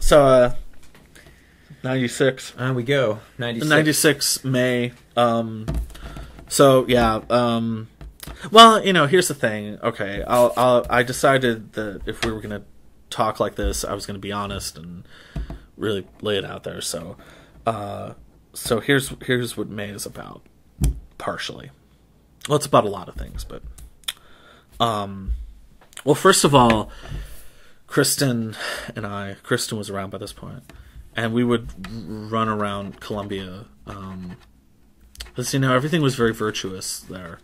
So, 96. On we go. 96. 96 May. So yeah. Well, here's the thing. Okay, I decided that if we were gonna talk like this, I was gonna be honest and really lay it out there. So, here's what May is about. Partially. Well, it's about a lot of things, but well, first of all, Kristen was around by this point, and we would run around Columbia. Because, everything was very virtuous there,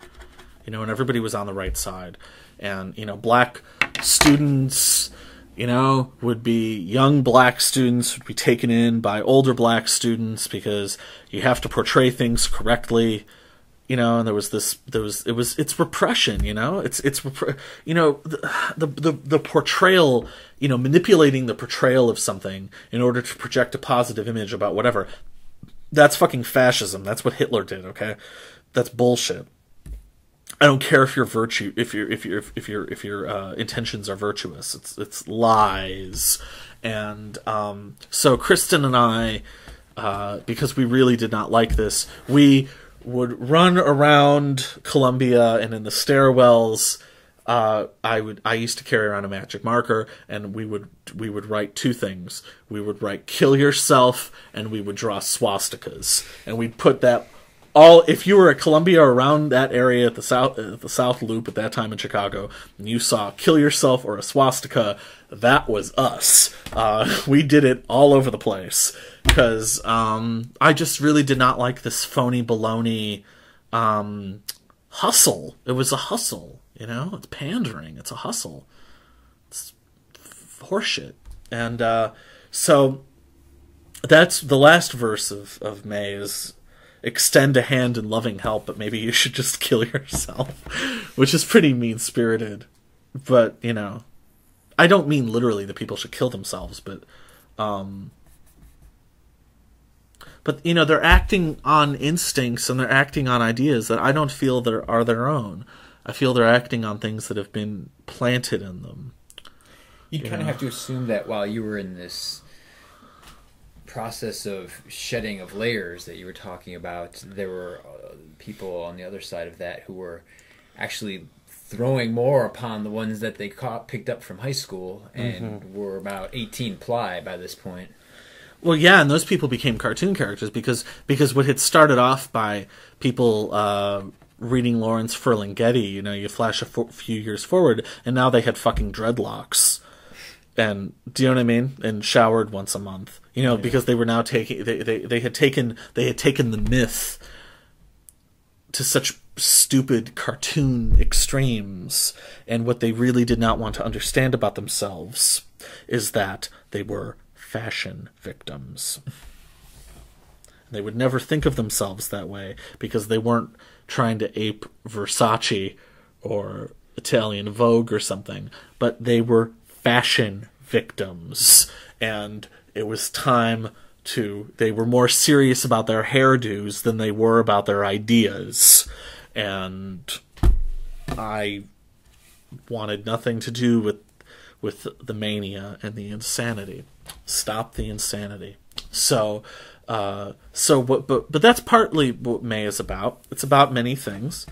and everybody was on the right side. And, black students, would be, young black students would be taken in by older black students because you have to portray things correctly. And it's repression, the portrayal, manipulating the portrayal of something in order to project a positive image about whatever. That's fucking fascism. That's what Hitler did. Okay, that's bullshit. I don't care if your intentions are virtuous. It's lies. And so Kristen and I, because we really did not like this, we would run around Columbia, and in the stairwells, I used to carry around a magic marker, and we would write two things. We would write "kill yourself," and we would draw swastikas, and we'd put that all. If you were at Columbia or around that area at the South Loop at that time in Chicago, and you saw "kill yourself" or a swastika, that was us. We did it all over the place. Because I just really did not like this phony baloney hustle. It was a hustle, It's pandering. It's a hustle. It's horseshit. And so that's the last verse of May is extend a hand in loving help, but maybe you should just kill yourself, which is pretty mean-spirited. But, I don't mean literally that people should kill themselves, but they're acting on instincts and they're acting on ideas that I don't feel that are their own. I feel they're acting on things that have been planted in them. You kind of have to assume that while you were in this process of shedding of layers that you were talking about, there were people on the other side of that who were actually throwing more upon the ones that they picked up from high school and were about 18 ply by this point. Well, yeah, and those people became cartoon characters because what had started off by people reading Lawrence Ferlinghetti, you flash a few years forward, and now they had fucking dreadlocks, and do you know what I mean? And showered once a month, because they were now taking they had taken the myth to such stupid cartoon extremes, and what they really did not want to understand about themselves is that they were fashion victims. They would never think of themselves that way because they weren't trying to ape Versace or Italian Vogue or something, but they were fashion victims, and it was time they were more serious about their hairdos than they were about their ideas, and I wanted nothing to do with the mania and the insanity. Stop the insanity. So that's partly what May is about. It's about many things.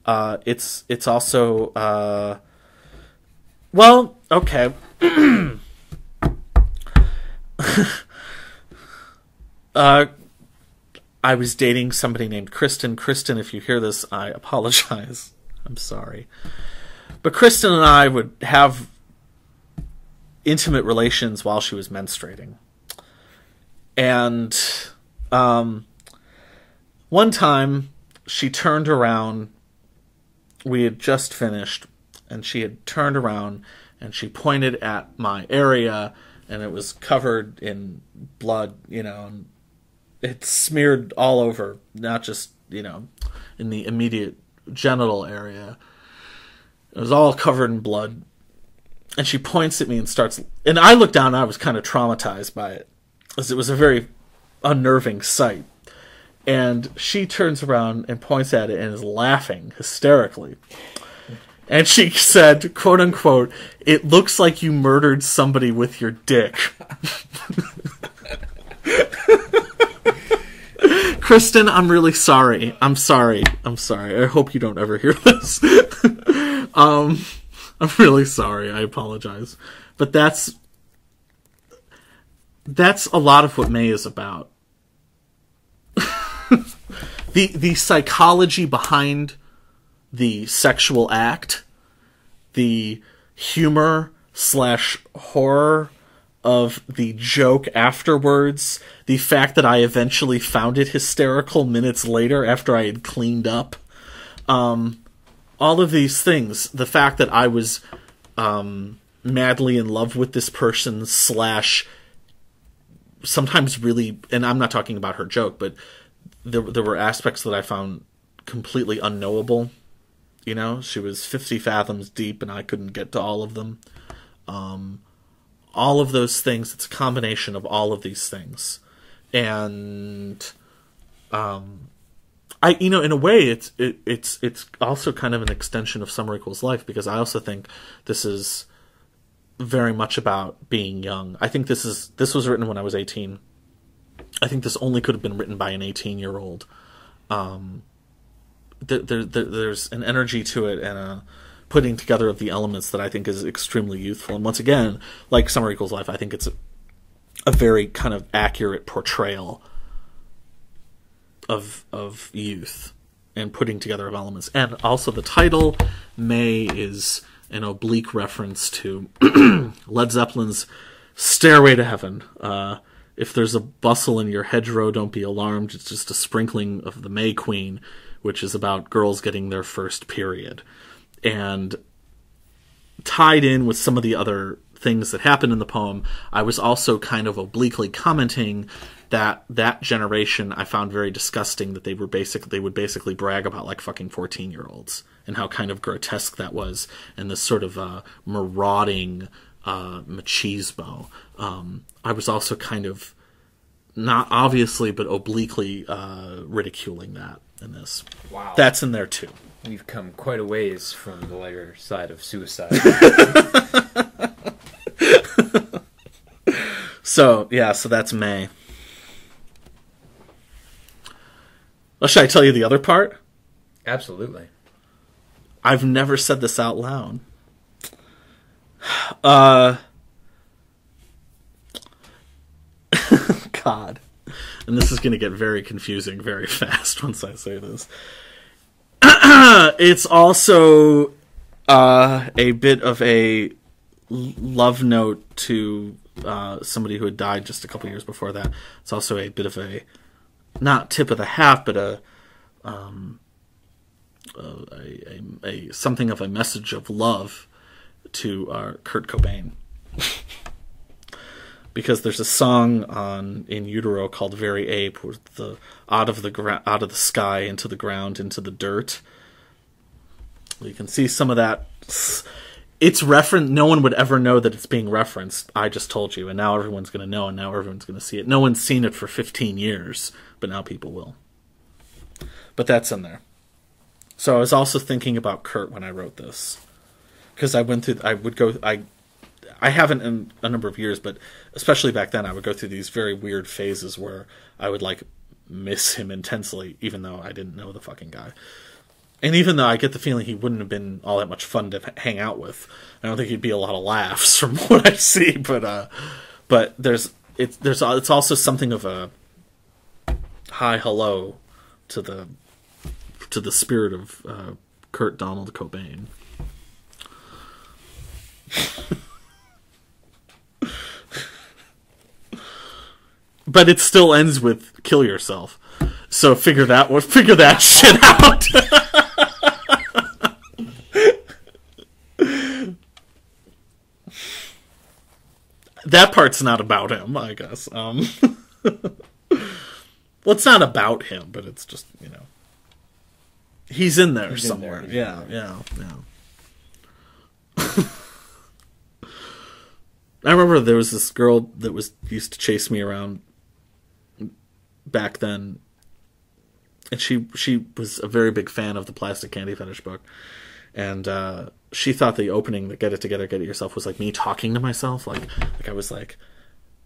It's also well, okay. I was dating somebody named Kristen. Kristen, if you hear this, I apologize. I'm sorry. But Kristen and I would have intimate relations while she was menstruating. And one time she turned around, we had just finished, and she had turned around and she pointed at my area, and it was covered in blood, and it smeared all over, not just, in the immediate genital area. It was all covered in blood. And she points at me and starts... And I looked down and I was kind of traumatized by it, because it was a very unnerving sight. And she turns around and points at it and is laughing hysterically. And she said, quote unquote, "It looks like you murdered somebody with your dick." Kristen, I'm really sorry. I'm sorry. I hope you don't ever hear this. I'm really sorry. I apologize. But that's a lot of what May is about. The psychology behind the sexual act, the humor / horror of the joke afterwards, the fact that I eventually found it hysterical minutes later after I had cleaned up, all of these things, the fact that I was madly in love with this person / sometimes really, and I'm not talking about her joke, but there were aspects that I found completely unknowable. You know, she was 50 fathoms deep and I couldn't get to all of them. All of those things, it's a combination of all of these things. And in a way it's also kind of an extension of Summer Equals Life, because I also think this is very much about being young. I think this was written when I was 18. I think this only could have been written by an 18-year-old. There's an energy to it and a putting together of the elements that I think is extremely youthful. And once again, like Summer Equals Life, I think it's a very kind of accurate portrayal of youth and putting together of elements. And also the title, May, is an oblique reference to Led Zeppelin's Stairway to Heaven. If there's a bustle in your hedgerow, don't be alarmed. It's just a sprinkling of the May Queen, which is about girls getting their first period. And tied in with some of the other things that happen in the poem, I was also kind of obliquely commenting that generation I found very disgusting, that they would basically brag about like fucking 14-year-olds and how kind of grotesque that was, and this sort of marauding machismo. I was also kind of, not obviously, but obliquely ridiculing that in this. Wow. That's in there too. We've come quite a ways from the lighter side of suicide. So that's May. Well, should I tell you the other part? Absolutely. I've never said this out loud. God. And this is going to get very confusing very fast once I say this. It's also a bit of a love note to somebody who had died just a couple years before that. It's also a bit of a, not tip of the hat, but a something of a message of love to Kurt Cobain. Because there's a song on In Utero called "Very Ape," where the out of the sky into the ground into the dirt. You can see some of that. It's referenced. No one would ever know that it's being referenced. I just told you, and now everyone's going to know, and now everyone's going to see it. No one's seen it for 15 years, but now people will. But that's in there. So I was also thinking about Kurt when I wrote this, because I haven't in a number of years, but especially back then, I would go through these very weird phases where I would like miss him intensely, even though I didn't know the fucking guy. And even though I get the feeling he wouldn't have been all that much fun to hang out with, I don't think he'd be a lot of laughs from what I see. But it's also something of a hi hello to the spirit of Kurt Donald Cobain. But it still ends with kill yourself. So figure that shit out. That part's not about him, I guess. Well, it's not about him, but it's just, he's in there somewhere. Yeah. I remember there was this girl that used to chase me around back then, and she was a very big fan of the Plastic Candy Fetish book, and she thought the opening, the Get It Together, Get It Yourself, was like me talking to myself, like I was like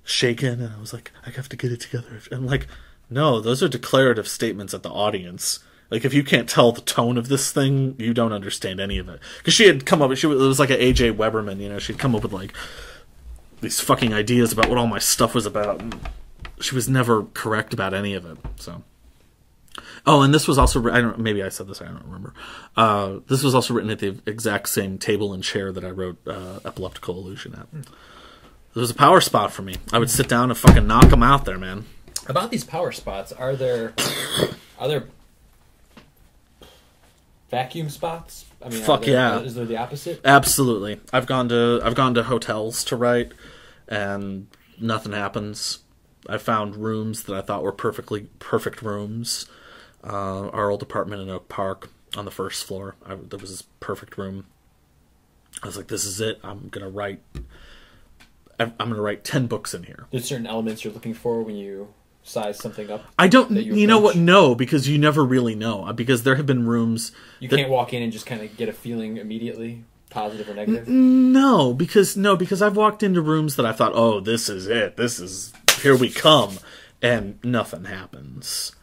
shaken, and I was like, I have to get it together, and like No, those are declarative statements at the audience. Like, if you can't tell the tone of this thing, you don't understand any of it. Because she had come up, it was like an A.J. Weberman, you know, she'd come up with, like, these fucking ideas about what all my stuff was about. And she was never correct about any of it, so. Oh, and this was also, maybe I said this, I don't remember. This was also written at the exact same table and chair that I wrote Epileptical Illusion at. It was a power spot for me. I would sit down and fucking knock them out there, man. About these power spots, are there vacuum spots? I mean, fuck yeah. Is there the opposite? Absolutely. I've gone to hotels to write, and nothing happens. I found rooms that I thought were perfect rooms. Our old apartment in Oak Park on the first floor, there was this perfect room. I was like, this is it. I'm gonna write 10 books in here. There's certain elements you're looking for when you size something up? I don't, you know what? No, because you never really know. Because there have been rooms... You can't walk in and just kind of get a feeling immediately, positive or negative? No, because I've walked into rooms that I thought, oh, this is it. Here we come. And nothing happens.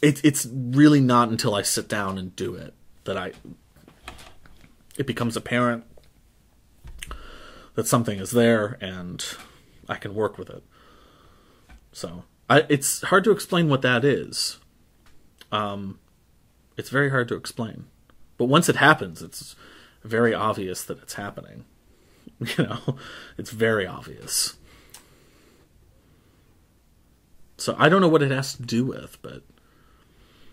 It's really not until I sit down and do it that it becomes apparent that something is there and I can work with it. So it's hard to explain what that is. It's very hard to explain. But once it happens, it's very obvious that it's happening. You know, it's very obvious. So I don't know what it has to do with, but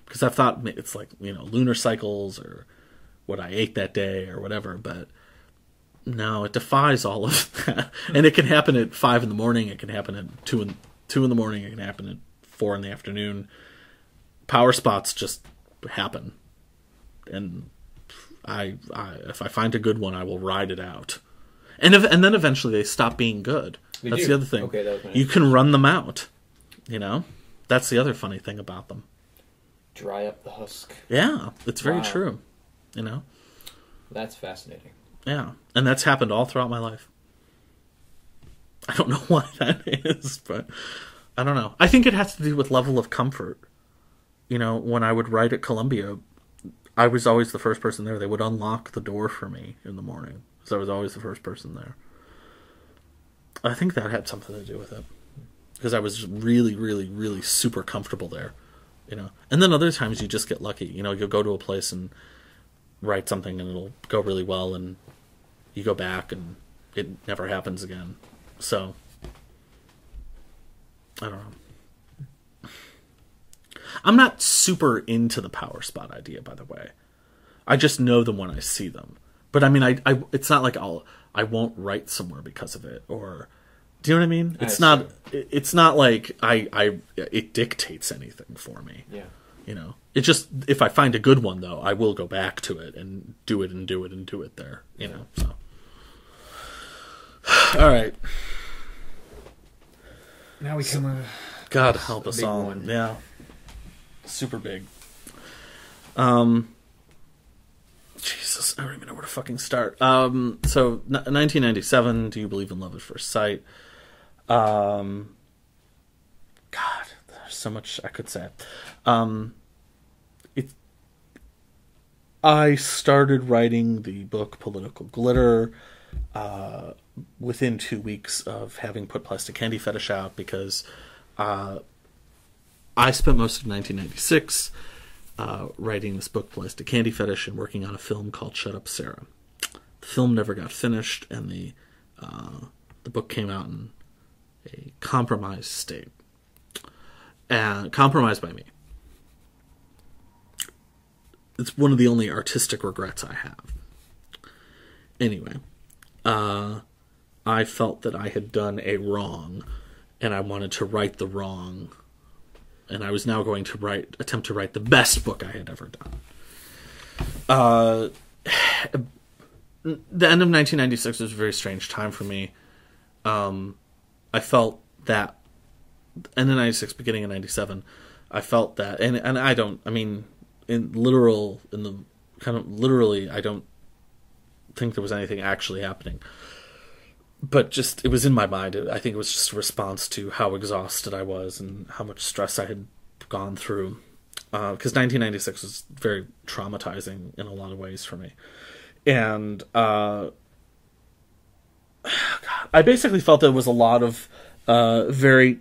because I've thought it's like, you know, lunar cycles or what I ate that day or whatever, but no, it defies all of that. And it can happen at 5 in the morning. It can happen at 2 in the morning. It can happen at 4 in the afternoon. Power spots just happen. And if I find a good one, I will ride it out. And then eventually they stop being good. That's the other thing. Okay, you can run them out. You know? That's the other funny thing about them. Dry up the husk. Yeah, it's very true. You know? That's fascinating. Yeah, and that's happened all throughout my life. I don't know why that is, but I don't know. I think it has to do with level of comfort. You know, when I would write at Columbia, I was always the first person there. They would unlock the door for me in the morning, so I was always the first person there. I think that had something to do with it, because I was really, really, really super comfortable there. You know, and then other times you just get lucky. You know, you'll go to a place and write something and it'll go really well, and you go back and it never happens again. So I don't know. I'm not super into the power spot idea, by the way. I just know them when I see them. But I mean, I it's not like I won't write somewhere because of it, or do you know what I mean? It's not like it dictates anything for me. Yeah. You know, it just, if I find a good one though, I will go back to it and do it and do it and do it there. You know. So. All right. Now we come. God help us all. One. Yeah. Super big. Jesus, I don't even know where to fucking start. So 1997. Do you believe in love at first sight? God, there's so much I could say. I started writing the book Political Glitter within 2 weeks of having put Plastic Candy Fetish out, because I spent most of 1996 writing this book Plastic Candy Fetish and working on a film called Shut Up, Sarah. The film never got finished, and the book came out in a compromised state. Compromised by me. It's one of the only artistic regrets I have. Anyway, I felt that I had done a wrong, and I wanted to right the wrong, and I was now going to attempt to write the best book I had ever done. The end of 1996 was a very strange time for me. I felt that, end of 96, beginning of 97, I felt that, and I don't, I mean, literally, I don't think there was anything actually happening. but just, it was in my mind. I think it was just a response to how exhausted I was and how much stress I had gone through. Because 1996 was very traumatizing in a lot of ways for me. And I basically felt there was a lot of very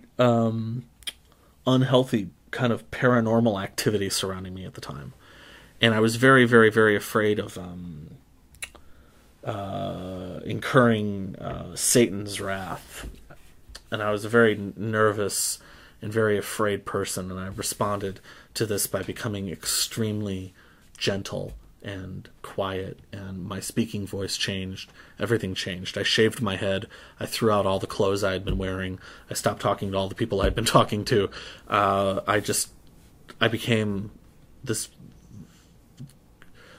unhealthy kind of paranormal activity surrounding me at the time. And I was very, very, very afraid of incurring Satan's wrath. And I was a very nervous and very afraid person, and I responded to this by becoming extremely gentle and quiet, and my speaking voice changed. Everything changed. I shaved my head. I threw out all the clothes I had been wearing. I stopped talking to all the people I had been talking to. I became this...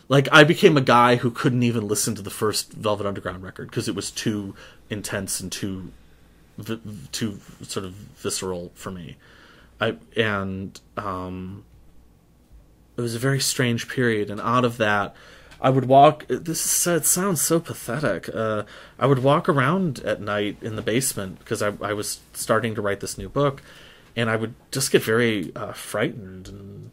Like, I became a guy who couldn't even listen to the first Velvet Underground record because it was too intense and too sort of visceral for me. It was a very strange period, and out of that, I would walk... it sounds so pathetic. I would walk around at night in the basement because I was starting to write this new book, and I would just get very frightened and,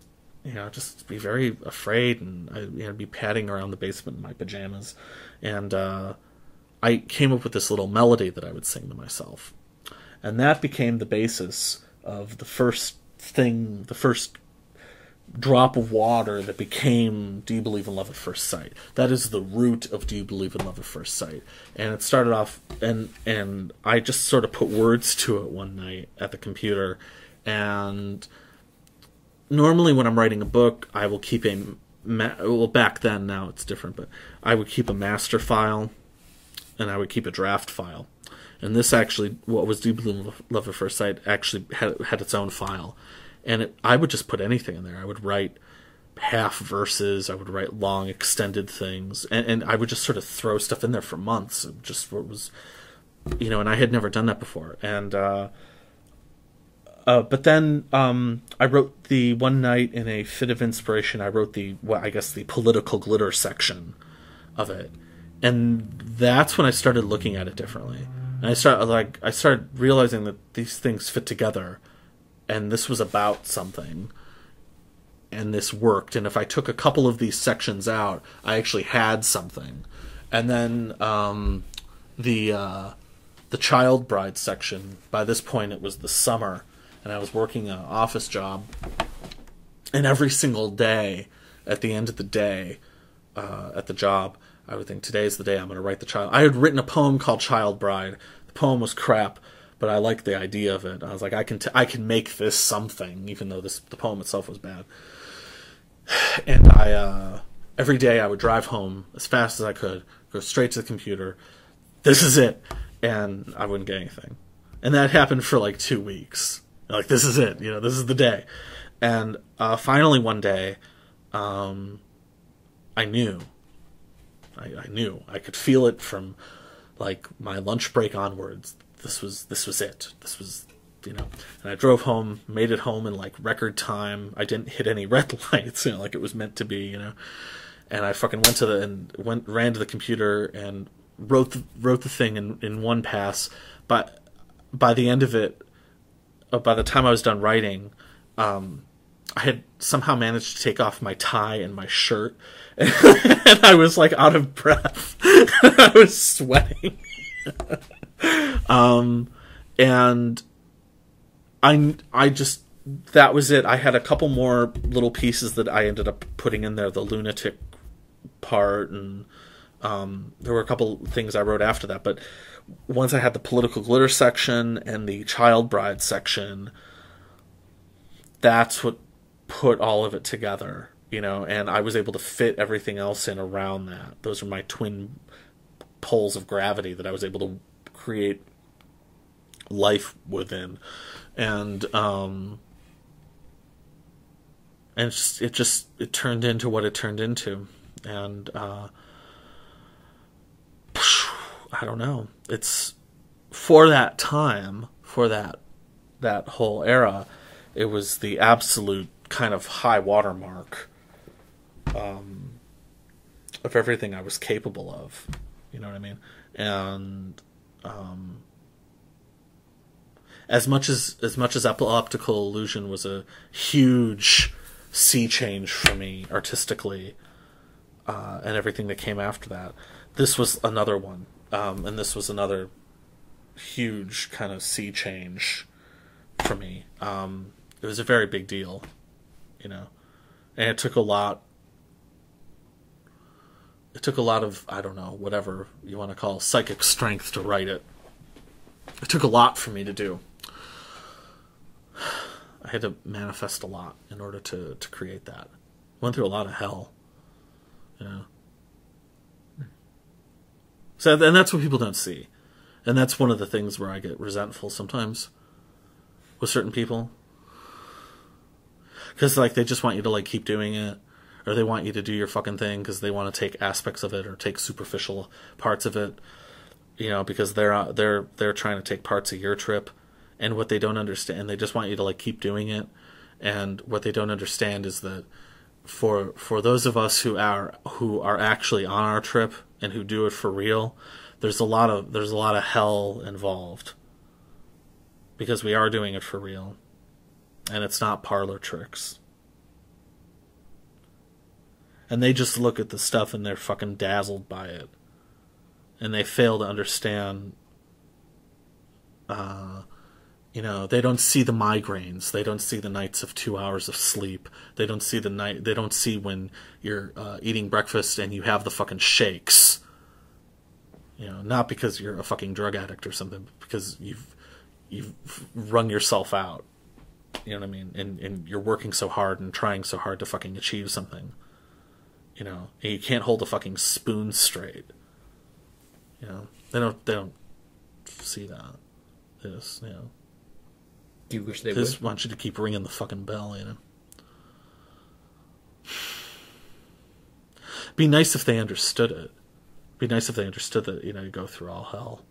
just be very afraid, and I'd be padding around the basement in my pajamas. And I came up with this little melody that I would sing to myself. And that became the basis of the first drop of water that became Do You Believe in Love at First Sight. That is the root of Do You Believe in Love at First Sight. And it started off, and I just sort of put words to it one night at the computer. And normally when I'm writing a book, I will keep back then, now it's different, but I would keep a master file, and I would keep a draft file. And this actually, what was Do You Believe in Love at First Sight, actually had its own file. And I would just put anything in there. I would write half verses. I would write long, extended things. And I would just sort of throw stuff in there for months. Just what was, and I had never done that before. And, but then I wrote one night in a fit of inspiration, I wrote the political glitter section of it. And that's when I started looking at it differently. And I started realizing that these things fit together. And this was about something, and this worked. And if I took a couple of these sections out, I actually had something. And then the child bride section, by this point it was the summer, and I was working an office job. And every single day, at the end of the day, at the job, I would think, today's the day I'm going to write the child. I had written a poem called Child Bride. The poem was crap, but I liked the idea of it. I was like, I can make this something, even though the poem itself was bad. And every day I would drive home as fast as I could, go straight to the computer. This is it, and I wouldn't get anything. And that happened for like 2 weeks. Like, this is it, this is the day. And finally one day, I knew. I knew. I could feel it from like my lunch break onwards. This was it. This was, and I drove home, made it home in like record time. I didn't hit any red lights, like it was meant to be, And I fucking ran to the computer and wrote the thing in one pass. But by the end of it, by the time I was done writing, I had somehow managed to take off my tie and my shirt, and I was like out of breath. I was sweating. And I just, that was it. I had a couple more little pieces that I ended up putting in there, the lunatic part, and there were a couple things I wrote after that. But once I had the political glitter section and the child bride section, that's what put all of it together, and I was able to fit everything else in around that. Those are my twin poles of gravity that I was able to create life within. And it turned into what it turned into. And I don't know. It's for that time, for that whole era, it was the absolute kind of high watermark of everything I was capable of. You know what I mean? And As much as optical illusion was a huge sea change for me artistically, and everything that came after that, this was another one, and this was another huge kind of sea change for me. It was a very big deal, you know, and it took a lot. It took a lot of, I don't know, whatever you want to call psychic strength to write it. It took a lot for me to do. I had to manifest a lot in order to create that. Went through a lot of hell, you know. So, and that's what people don't see. And that's one of the things where I get resentful sometimes with certain people. Because, like, they just want you to, like, keep doing it. Or they want you to do your fucking thing because they want to take aspects of it or take superficial parts of it. You know, because they're trying to take parts of your trip. And what they don't understand, they just want you to, like, keep doing it. And what they don't understand is that for those of us who are actually on our trip and who do it for real, there's a lot of hell involved. Because we are doing it for real. And it's not parlor tricks. And they just look at the stuff and they're fucking dazzled by it. And they fail to understand, you know, they don't see the migraines. They don't see the nights of 2 hours of sleep. They don't see they don't see when you're eating breakfast and you have the fucking shakes. You know, not because you're a fucking drug addict or something, but because you've wrung yourself out. You know what I mean? And you're working so hard and trying so hard to fucking achieve something. You know, and you can't hold a fucking spoon straight. You know, they don't see that. They just, you know. Do you wish they would? They just want you to keep ringing the fucking bell, you know. Be nice if they understood it. Be nice if they understood that, you know, you go through all hell.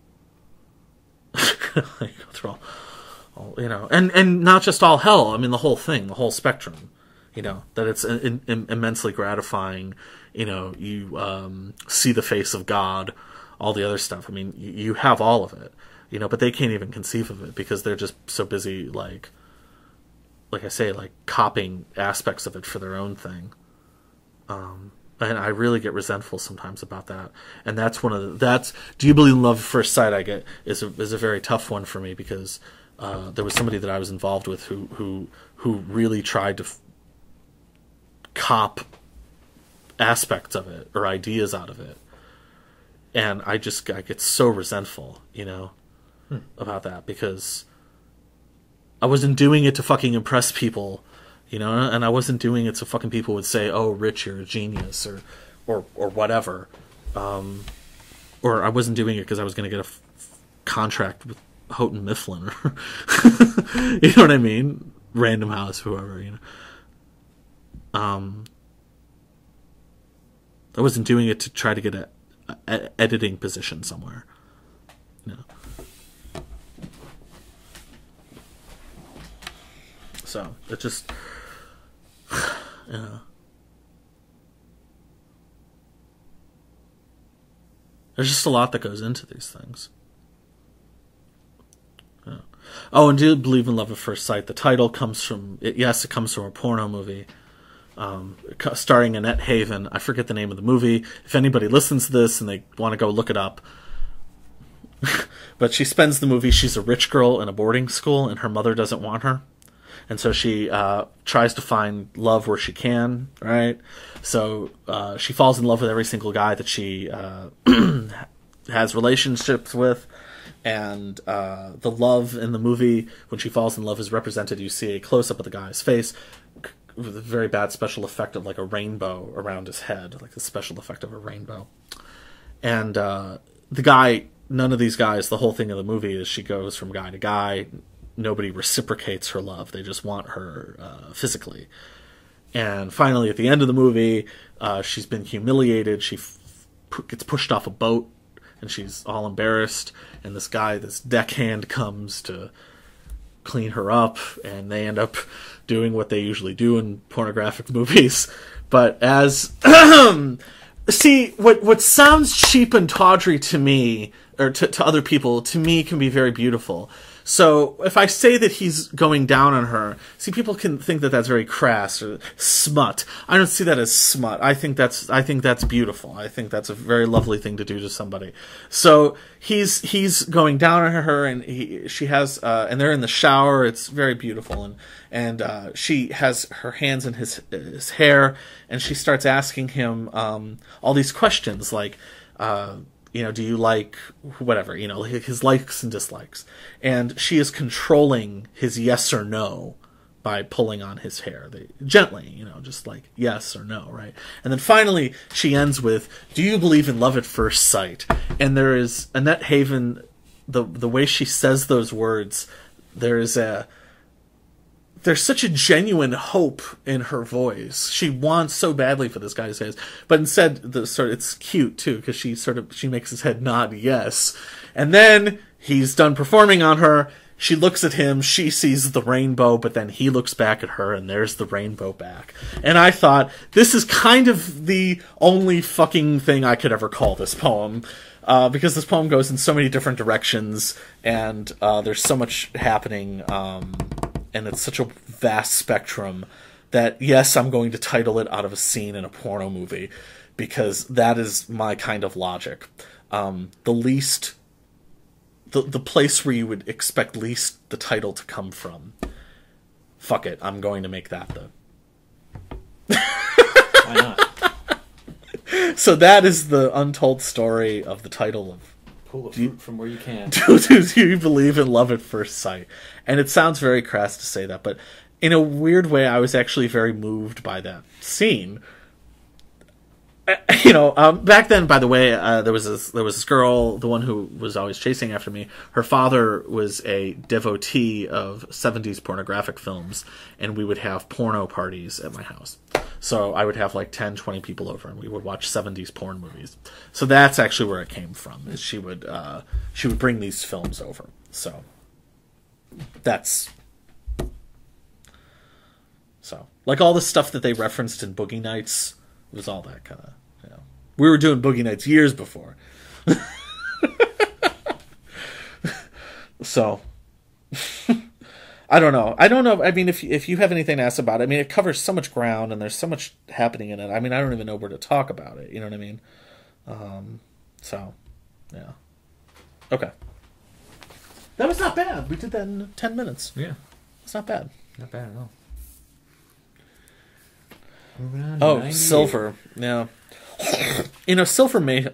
You go through all, you know, and not just all hell. I mean, the whole thing, the whole spectrum. You know, that it's immensely gratifying. You know, you see the face of God, all the other stuff. I mean, you have all of it. You know, but they can't even conceive of it because they're just so busy, like I say, like copying aspects of it for their own thing. And I really get resentful sometimes about that. And that's Do You Believe in Love at First Sight? I get is a very tough one for me because there was somebody that I was involved with who really tried to cop aspects of it or ideas out of it, and I get so resentful, you know, about that because I wasn't doing it to fucking impress people, you know, and I wasn't doing it so fucking people would say, "Oh, Rich, you're a genius," or whatever, or I wasn't doing it because I was going to get a contract with Houghton Mifflin, or you know what I mean, Random House, whoever, you know. I wasn't doing it to try to get a editing position somewhere. You know. So it just, you know. There's just a lot that goes into these things. Yeah. Oh, and Do You Believe in Love at First Sight? The title comes from, it comes from a porno movie. Starring Annette Haven. I forget the name of the movie. If anybody listens to this and they want to go look it up. But she spends the movie, she's a rich girl in a boarding school and her mother doesn't want her. And so she tries to find love where she can, right? So she falls in love with every single guy that she has relationships with. And the love in the movie, when she falls in love, is represented. You see a close-up of the guy's face with a very bad special effect of like a rainbow around his head, like the special effect of a rainbow. And the guy, none of these guys, the whole thing of the movie is she goes from guy to guy. Nobody reciprocates her love. They just want her physically. And finally, at the end of the movie, she's been humiliated. She gets pushed off a boat, and she's all embarrassed. And this guy, this deckhand, comes to clean her up, and they end up doing what they usually do in pornographic movies. But as See, what sounds cheap and tawdry to me, or to other people, to me can be very beautiful. So if I say that he's going down on her, see, people can think that that's very crass or smut. I don't see that as smut. I think that's beautiful. I think that's a very lovely thing to do to somebody. So he's going down on her, and she has and they're in the shower. It's very beautiful, and she has her hands in his hair, and she starts asking him all these questions like. Do you like whatever, his likes and dislikes. And she is controlling his yes or no by pulling on his hair. Gently, just like yes or no, right? And then finally she ends with, do you believe in love at first sight? And there is Annette Haven, the way she says those words, there's such a genuine hope in her voice. She wants so badly for this guy to say this, but instead, it's cute too because she makes his head nod yes, and then he's done performing on her. She looks at him. She sees the rainbow, but then he looks back at her, and there's the rainbow back. And I thought this is kind of the only fucking thing I could ever call this poem. Because this poem goes in so many different directions, and there's so much happening. And it's such a vast spectrum that, yes, I'm going to title it out of a scene in a porno movie, because that is my kind of logic. The place where you would expect least the title to come from. Fuck it, I'm going to make that Why not? So that is the untold story of the title of Pull the fruit from where you can. Do you believe in love at first sight? And it sounds very crass to say that, but in a weird way, I was actually very moved by that scene. Back then, by the way, there was this girl, the one who was always chasing after me. Her father was a devotee of 70s pornographic films, and we would have porno parties at my house. So I would have like 10, 20 people over, and we would watch 70s porn movies. So that's actually where it came from. Is she would bring these films over. So like all the stuff that they referenced in Boogie Nights was all that kind of. We were doing Boogie Nights years before. So I don't know. I mean, if you have anything to ask about it, I mean, it covers so much ground and there's so much happening in it. I mean, I don't even know where to talk about it. You know what I mean? So, yeah. Okay. That was not bad. We did that in 10 minutes. Yeah. It's not bad. Not bad at all. Moving on. Oh, Silver. Yeah. Silver may...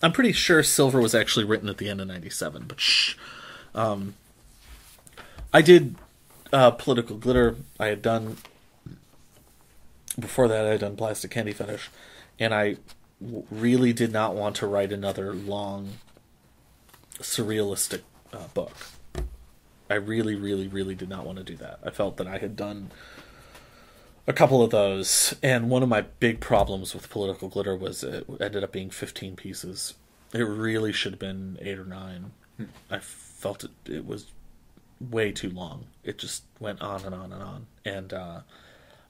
I'm pretty sure Silver was actually written at the end of 97, but shh. I did Political Glitter. I had done... Before that, I had done Plastic Candy Fetish. And I really did not want to write another long, surrealistic book. I really, really, really did not want to do that. I felt that I had done a couple of those, and one of my big problems with Political Glitter was it ended up being 15 pieces. It really should have been 8 or 9. I felt it was way too long. It just went on and on and on, and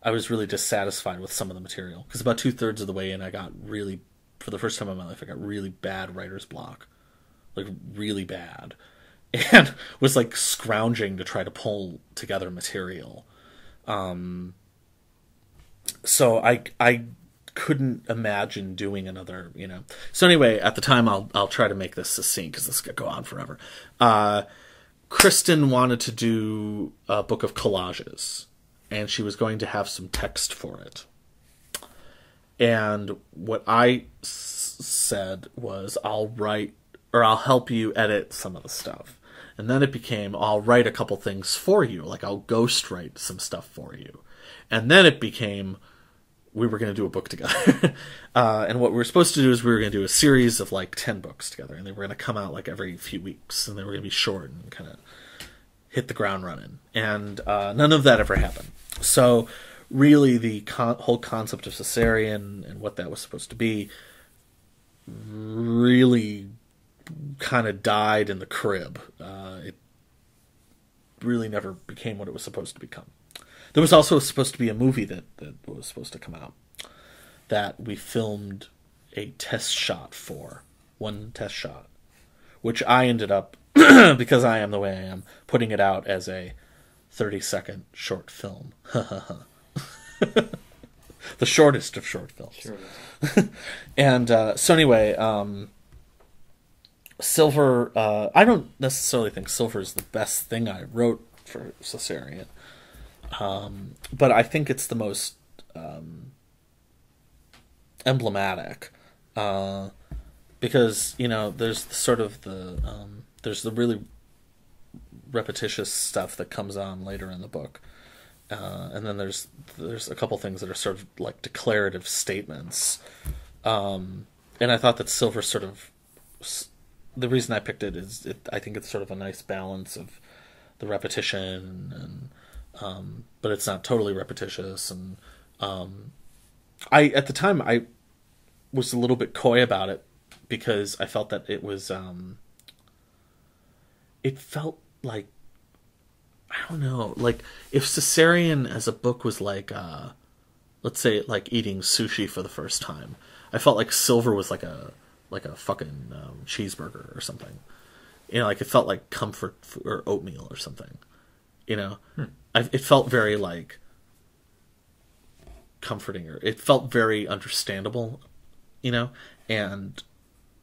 I was really dissatisfied with some of the material, because about 2/3 of the way in, I got really, for the first time in my life, I got really bad writer's block. Like, really bad. And was, like, scrounging to try to pull together material. So I couldn't imagine doing another, So anyway, at the time, I'll try to make this succinct, because this could go on forever. Kristen wanted to do a book of collages, and she was going to have some text for it. And what I said was, I'll help you edit some of the stuff. And then it became, I'll write a couple things for you, like I'll ghostwrite some stuff for you. And then it became, we were going to do a book together. And what we were supposed to do is we were going to do a series of like 10 books together. And they were going to come out like every few weeks. And they were going to be short and kind of hit the ground running. And none of that ever happened. So really the whole concept of Caesarean and what that was supposed to be really kind of died in the crib. It really never became what it was supposed to become. There was also supposed to be a movie that was supposed to come out. that we filmed a test shot for. One test shot. Which I ended up, because I am the way I am, putting it out as a 30-second short film. The shortest of short films. Shortest. And so anyway, Silver, I don't necessarily think Silver is the best thing I wrote for Caesarean. But I think it's the most emblematic. Because, you know, there's sort of there's the really repetitious stuff that comes on later in the book. And then there's a couple things that are sort of like declarative statements. And I thought that Silver sort of... The reason I picked it is I think it's sort of a nice balance of the repetition, and but it's not totally repetitious. And at the time, I was a little bit coy about it because I felt that it was... it felt like... I don't know, like if Caesarean as a book was like, let's say like eating sushi for the first time, I felt like Silver was like a fucking cheeseburger or something. You know, like it felt like comfort or oatmeal or something. You know, it felt very like comforting, or it felt very understandable. You know, and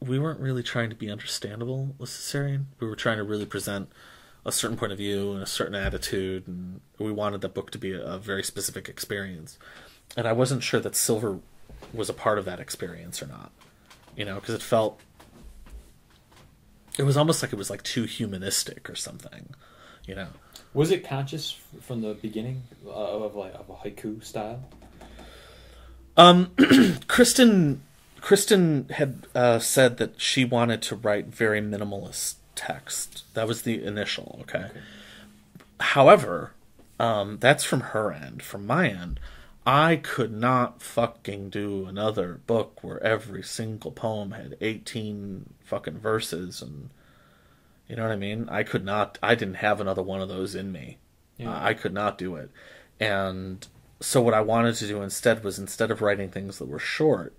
we weren't really trying to be understandable with Caesarean. We were trying to really present a certain point of view and a certain attitude, and we wanted the book to be a very specific experience. And I wasn't sure that Silver was a part of that experience or not, you know, because it was almost like it was like too humanistic or something, you know. Was it conscious from the beginning of a haiku style? Kristen had said that she wanted to write very minimalist text. That was the initial, okay. However, that's from her end. From my end, I could not fucking do another book where every single poem had 18 fucking verses, and you know what I mean? I didn't have another one of those in me. Yeah. I could not do it. And so what I wanted to do instead was, instead of writing things that were short,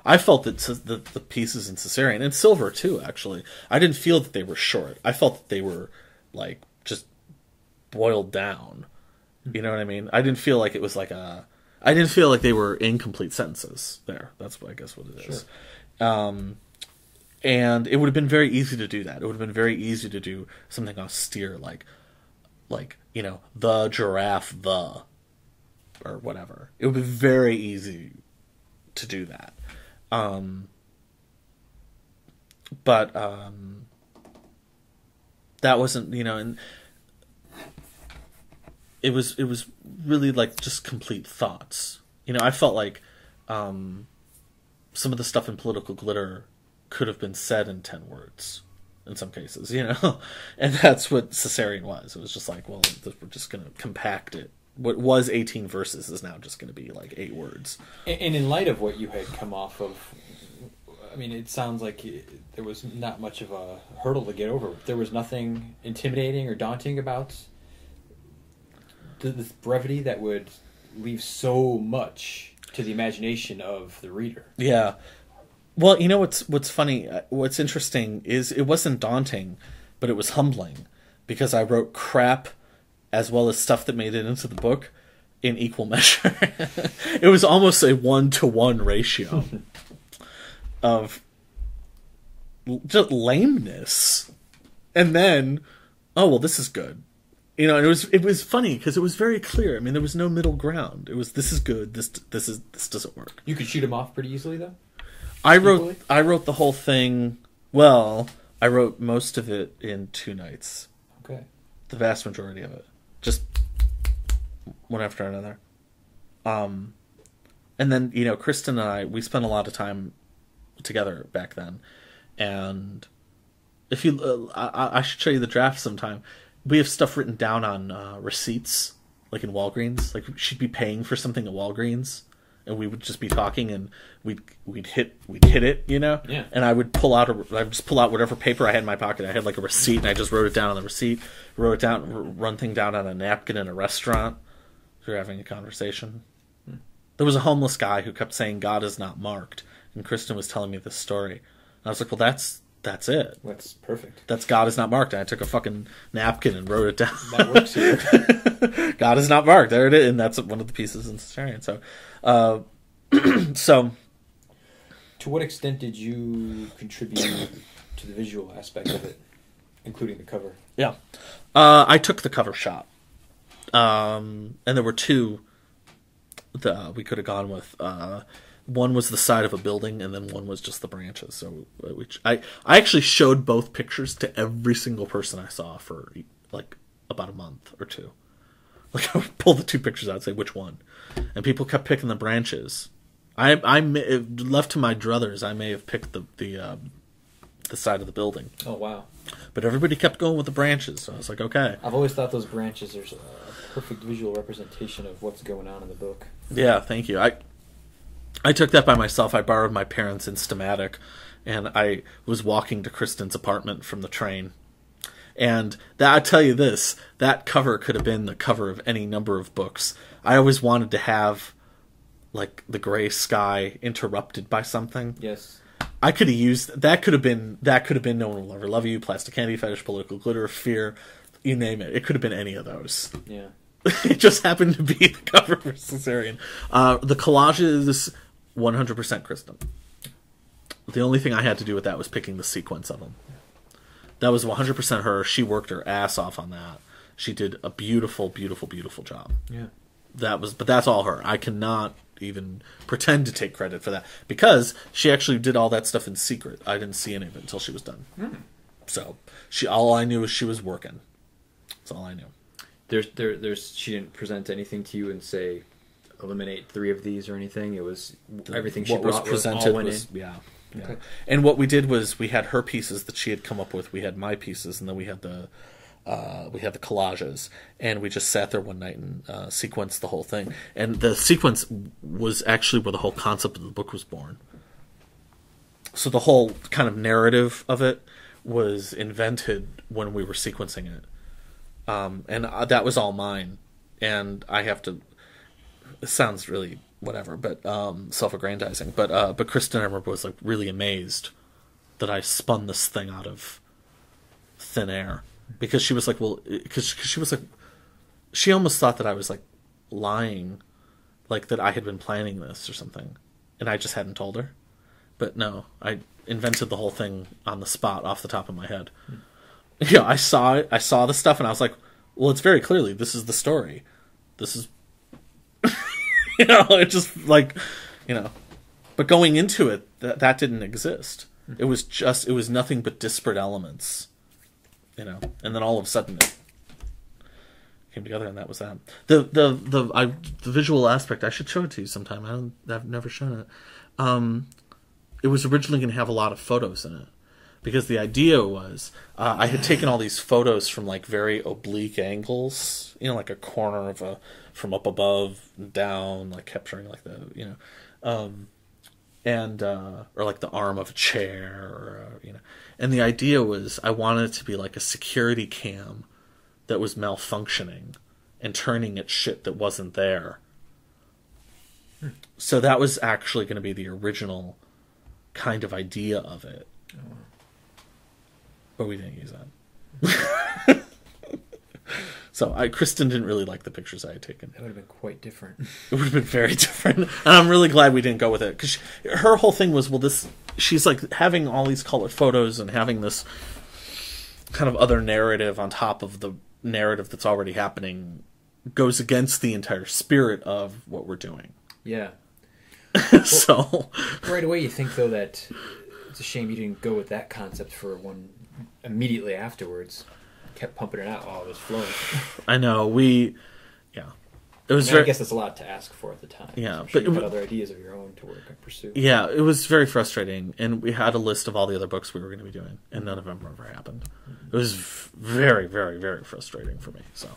I felt that the pieces in Caesarean, and Silver too, actually, I didn't feel that they were short. I felt that they were, like, just boiled down. You know what I mean? I didn't feel like it was like I didn't feel like they were incomplete sentences there. That's what I guess what it is. Sure. And it would have been very easy to do that. It would have been very easy to do something austere, like you know, the giraffe, or whatever. It would be very easy to do that. But that wasn't, you know, and it was really like just complete thoughts. You know, I felt like some of the stuff in Political Glitter could have been said in 10 words in some cases, you know, and that's what Caesarean was. It was just like, well, we're just going to compact it. What was 18 verses is now just going to be like 8 words. And in light of what you had come off of, I mean, it sounds like there was not much of a hurdle to get over. There was nothing intimidating or daunting about this brevity that would leave so much to the imagination of the reader. Yeah. Well, you know what's funny, what's interesting is it wasn't daunting, but it was humbling, because I wrote crap as well as stuff that made it into the book in equal measure. It was almost a 1-to-1 ratio of just lameness. And then, oh, well, this is good. You know, and it was funny because it was very clear. I mean, there was no middle ground. It was, this is good, this doesn't work. You could shoot him off pretty easily, though? I wrote the whole thing, well, I wrote most of it in 2 nights. Okay. The vast majority of it. Just one after another. And then, you know, Kristen and I, we spent a lot of time together back then. And if you, I should show you the draft sometime. We have stuff written down on receipts, like in Walgreens. Like, she'd be paying for something at Walgreens, and we would just be talking, and we'd hit it, you know. Yeah. And I'd just pull out whatever paper I had in my pocket. I had like a receipt, and I just wrote it down on the receipt. Wrote it down, run thing down on a napkin in a restaurant. If you're having a conversation. There was a homeless guy who kept saying God is not marked, and Kristen was telling me this story. And I was like, well, that's it. That's perfect. That's God is not marked. And I took a fucking napkin and wrote it down. That works here. God is not marked. There it is. And that's one of the pieces in Caesarean. So, so... To what extent did you contribute to the visual aspect of it, including the cover? Yeah. I took the cover shot. And there were two that we could have gone with. One was the side of a building, and then one was just the branches. So which I actually showed both pictures to every single person I saw for like about a month or two. Like I would pull the two pictures out and say which one, and people kept picking the branches. I left to my druthers, I may have picked the side of the building. Oh wow! But everybody kept going with the branches, so I was like, okay. I've always thought those branches are a perfect visual representation of what's going on in the book. Yeah, thank you. I took that by myself. I borrowed my parents' Instamatic, and I was walking to Kristen's apartment from the train. And I tell you this, that cover could have been the cover of any number of books. I always wanted to have like the gray sky interrupted by something. Yes. I could have used that. Could have been No One Will Ever Love You, Plastic Candy Fetish, Political Glitter, Fear, you name it. It could have been any of those. Yeah. It just happened to be the cover for Caesarean. The collage is 100% Kristen. The only thing I had to do with that was picking the sequence of them. That was 100% her. She worked her ass off on that. She did a beautiful, beautiful, beautiful job. Yeah. But that's all her. I cannot even pretend to take credit for that because she actually did all that stuff in secret. I didn't see any of it until she was done. So all I knew was she was working. That's all I knew. She didn't present anything to you and say eliminate 3 of these or anything. It was everything she brought was all went in. Yeah. Okay. And what we did was we had her pieces that she had come up with. We had my pieces, and then we had the collages, and we just sat there one night and sequenced the whole thing. And the sequence was actually where the whole concept of the book was born. So the whole kind of narrative of it was invented when we were sequencing it, and that was all mine. And I have to. It sounds really whatever, but self-aggrandizing. But Kristen, I remember, was like really amazed that I spun this thing out of thin air. Because she was like, she almost thought that I was like lying, like that I had been planning this or something, and I just hadn't told her. But no, I invented the whole thing on the spot off the top of my head. Yeah, I saw it. I saw the stuff, and I was like, well, it's very clearly this is the story. This is, it just like, but going into it, that didn't exist. It was nothing but disparate elements. And then all of a sudden it came together, and that was that. The visual aspect, I should show it to you sometime. I've never shown it. It was originally going to have a lot of photos in it, because the idea was I had taken all these photos from like very oblique angles, like a corner of from up above and down, like capturing like the or like the arm of a chair, or and the idea was I wanted it to be like a security cam that was malfunctioning and turning at shit that wasn't there. So that was actually going to be the original kind of idea of it. But we didn't use that. So Kristen didn't really like the pictures I had taken. That would have been quite different. It would have been very different. And I'm really glad we didn't go with it. Because her whole thing was, she's like having all these colored photos and having this kind of other narrative on top of the narrative that's already happening goes against the entire spirit of what we're doing. Yeah. So right away you think, though, that it's a shame you didn't go with that concept for one immediately afterwards. Kept pumping it out while it was flowing. I know, it was I guess that's a lot to ask for at the time. Yeah, I'm sure but you had other ideas of your own to work and pursue. Yeah, it was very frustrating, and we had a list of all the other books we were going to be doing, and none of them ever happened. It was very, very, very frustrating for me. So,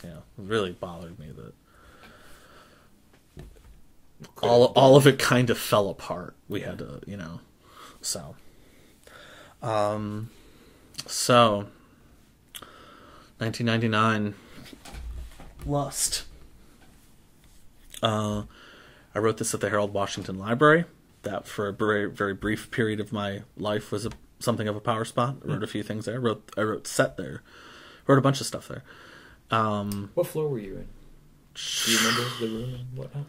yeah, it really bothered me that all of it kind of fell apart. We had to, so. So, 1999, Lust. I wrote this at the Harold Washington Library. That, for a very, very brief period of my life, was something of a power spot. I wrote a few things there. I wrote set there. Wrote a bunch of stuff there. What floor were you in? Do you remember the room and whatnot?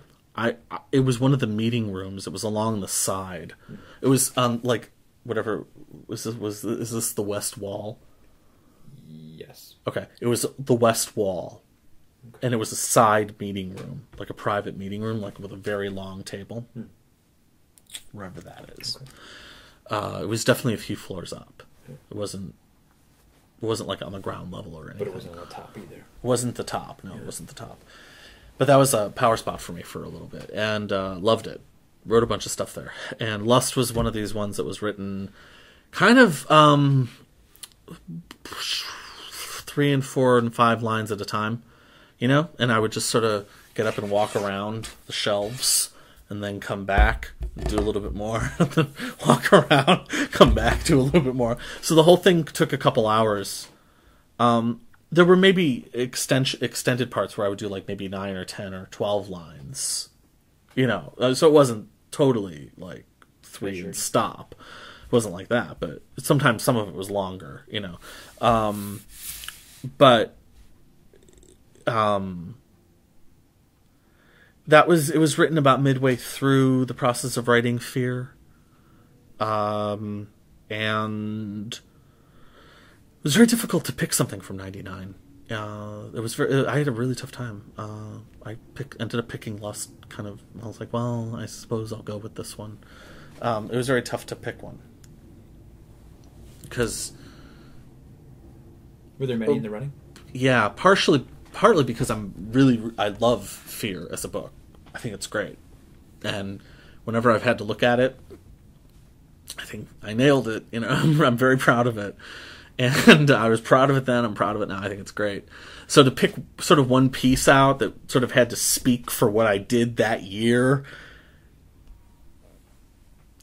It was one of the meeting rooms. It was along the side. It was like whatever is this the west wall? Yes. Okay, it was the west wall, and it was a side meeting room, like a private meeting room, like with a very long table. Wherever that is. Okay. It was definitely a few floors up. It wasn't like on the ground level or anything. But it wasn't on the top either. It wasn't the top. No, it wasn't the top. But that was a power spot for me for a little bit, and loved it. Wrote a bunch of stuff there. And Lust was one of these ones that was written kind of 3 and 4 and 5 lines at a time, you know? And I would just sort of get up and walk around the shelves and then come back, do a little bit more, then walk around, come back, do a little bit more. So the whole thing took a couple hours. There were maybe extended parts where I would do like maybe 9 or 10 or 12 lines, you know. So it wasn't totally like 3 and stop. It wasn't like that, but sometimes some of it was longer, you know. It was written about midway through the process of writing Fear. And it was very difficult to pick something from 99. I had a really tough time. I ended up picking Lust kind of. I was like, well, I suppose I'll go with this one. It was very tough to pick one. Because were there many in the running? Yeah, partly because I love Fear as a book. I think it's great. And whenever I've had to look at it, I think I nailed it. You know, I'm very proud of it. And I was proud of it then, I'm proud of it now. I think it's great. So to pick sort of one piece out that sort of had to speak for what I did that year,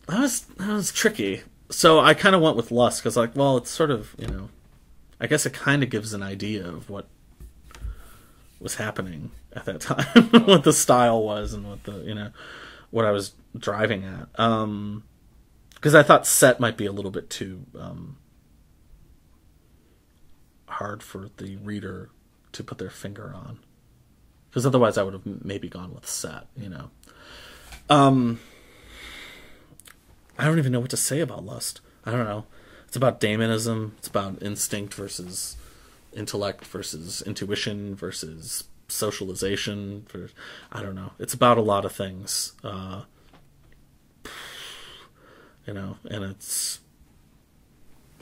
that was tricky. So I kind of went with Lust, because like, well, it's sort of, you know, I guess it kind of gives an idea of what was happening at that time, what the style was, and what the, you know, what I was driving at. Because I thought Set might be a little bit too hard for the reader to put their finger on, because otherwise I would have maybe gone with Set, you know. I don't even know what to say about Lust. I don't know. It's about daemonism. It's about instinct versus intellect versus intuition versus socialization. I don't know. It's about a lot of things. You know, and it's,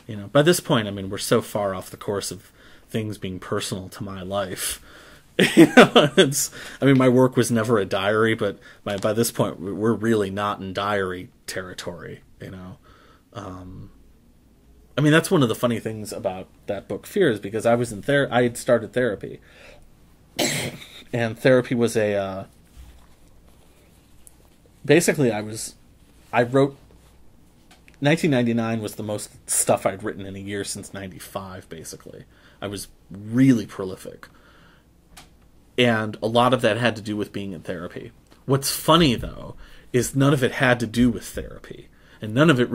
you know, by this point, I mean, we're so far off the course of things being personal to my life. You know, I mean, my work was never a diary, but by this point, we're really not in diary territory, you know. I mean, that's one of the funny things about that book, Fear, is because I was in I had started therapy. And therapy was basically I wrote, 1999 was the most stuff I'd written in a year since 95, basically. I was really prolific. And a lot of that had to do with being in therapy. What's funny, though, is none of it had to do with therapy. And none of it